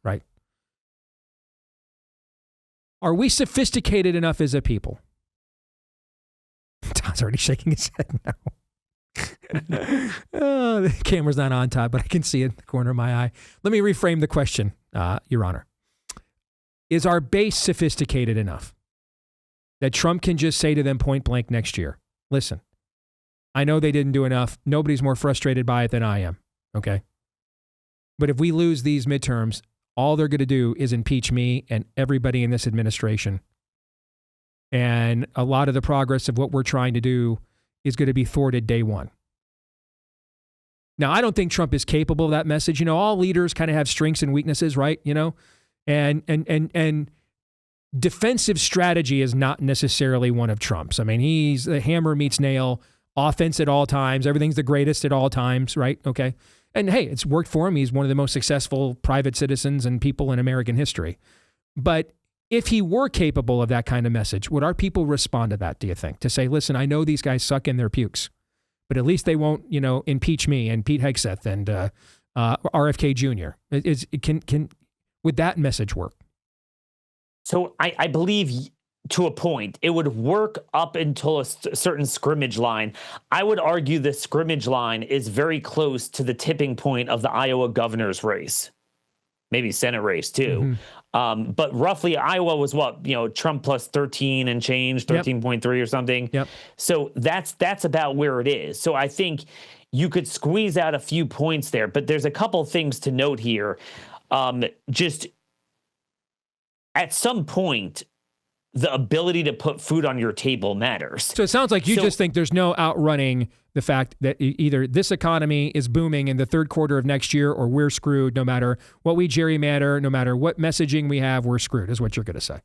right? Are we sophisticated enough as a people? Todd's already shaking his head now. Oh, the camera's not on, Todd, but I can see it in the corner of my eye. Let me reframe the question, Your Honor. Is our base sophisticated enough that Trump can just say to them point blank next year, listen, I know they didn't do enough. Nobody's more frustrated by it than I am, okay? But if we lose these midterms, all they're going to do is impeach me and everybody in this administration. And a lot of the progress of what we're trying to do is going to be thwarted day one. Now, I don't think Trump is capable of that message. All leaders kind of have strengths and weaknesses, right? And defensive strategy is not necessarily one of Trump's. I mean, he's the hammer meets nail, offense at all times. Everything's the greatest at all times, right? Okay. And hey, it's worked for him. He's one of the most successful private citizens and people in American history. But if he were capable of that kind of message, would our people respond to that, do you think? To say, listen, I know these guys suck in their pukes, but at least they won't, impeach me and Pete Hegseth and RFK Jr. Would that message work? So I believe to a point, it would work up until a certain scrimmage line. I would argue the scrimmage line is very close to the tipping point of the Iowa governor's race. Maybe Senate race too. Mm-hmm. But roughly Iowa was Trump plus 13 and change, 13.3 or something. Yep. So that's about where it is. So I think you could squeeze out a few points there, but there's a couple things to note here. Just at some point, the ability to put food on your table matters. So it sounds like you just think there's no outrunning the fact that either this economy is booming in the third quarter of next year or we're screwed no matter what we gerrymander, no matter what messaging we have, we're screwed is what you're going to say.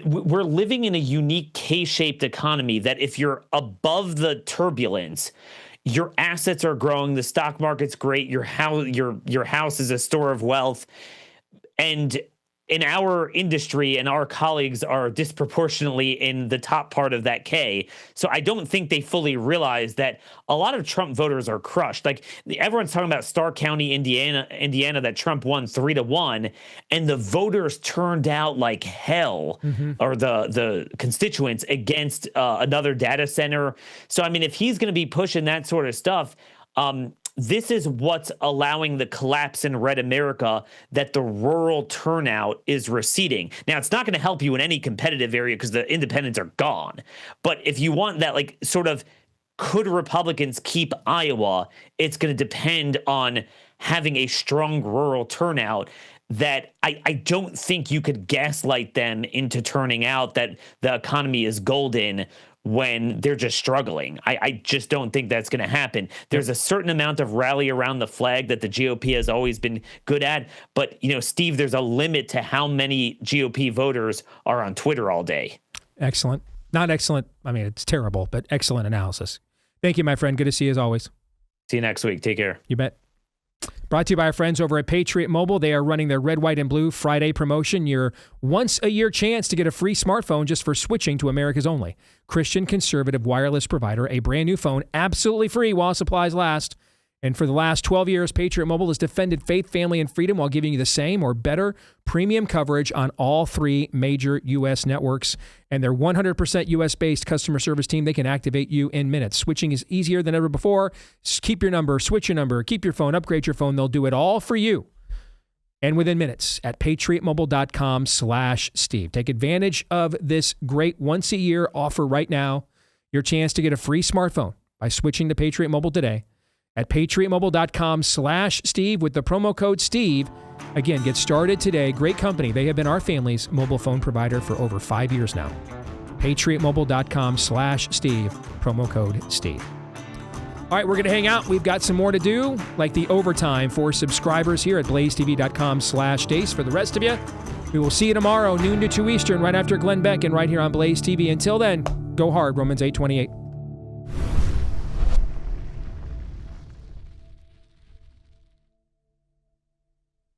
We're living in a unique K-shaped economy that if you're above the turbulence, your assets are growing, the stock market's great, your house is a store of wealth, and in our industry and our colleagues are disproportionately in the top part of that K. So I don't think they fully realize that a lot of Trump voters are crushed. Like everyone's talking about Starr County, Indiana, that Trump won 3-1, and the voters turned out like hell, or the constituents against another data center. So, I mean, if he's going to be pushing that sort of stuff, this is what's allowing the collapse in red America, that the rural turnout is receding. Now, it's not going to help you in any competitive area because the independents are gone. But if you want that, like, sort of, could Republicans keep Iowa, it's going to depend on having a strong rural turnout that I don't think you could gaslight them into turning out that the economy is golden when they're just struggling. I just don't think that's going to happen. There's a certain amount of rally around the flag that the GOP has always been good at. But, Steve, there's a limit to how many GOP voters are on Twitter all day. Excellent. Not excellent. I mean, it's terrible, but excellent analysis. Thank you, my friend. Good to see you as always. See you next week. Take care. You bet. Brought to you by our friends over at Patriot Mobile. They are running their Red, White, and Blue Friday promotion. Your once-a-year chance to get a free smartphone just for switching to America's only Christian conservative wireless provider. A brand new phone, absolutely free while supplies last. And for the last 12 years, Patriot Mobile has defended faith, family, and freedom while giving you the same or better premium coverage on all 3 major U.S. networks. And their 100% U.S.-based customer service team, they can activate you in minutes. Switching is easier than ever before. Keep your number, switch your number, keep your phone, upgrade your phone. They'll do it all for you. And within minutes at patriotmobile.com/Steve. Take advantage of this great once-a-year offer right now. Your chance to get a free smartphone by switching to Patriot Mobile today. At patriotmobile.com/Steve with the promo code Steve. Again, get started today. Great company. They have been our family's mobile phone provider for over 5 years now. patriotmobile.com/Steve, promo code Steve. All right, we're going to hang out. We've got some more to do, like the overtime for subscribers here at blazetv.com/Deace. For the rest of you, we will see you tomorrow, noon to 2 Eastern, right after Glenn Beck and right here on Blaze TV. Until then, go hard, Romans 8:28.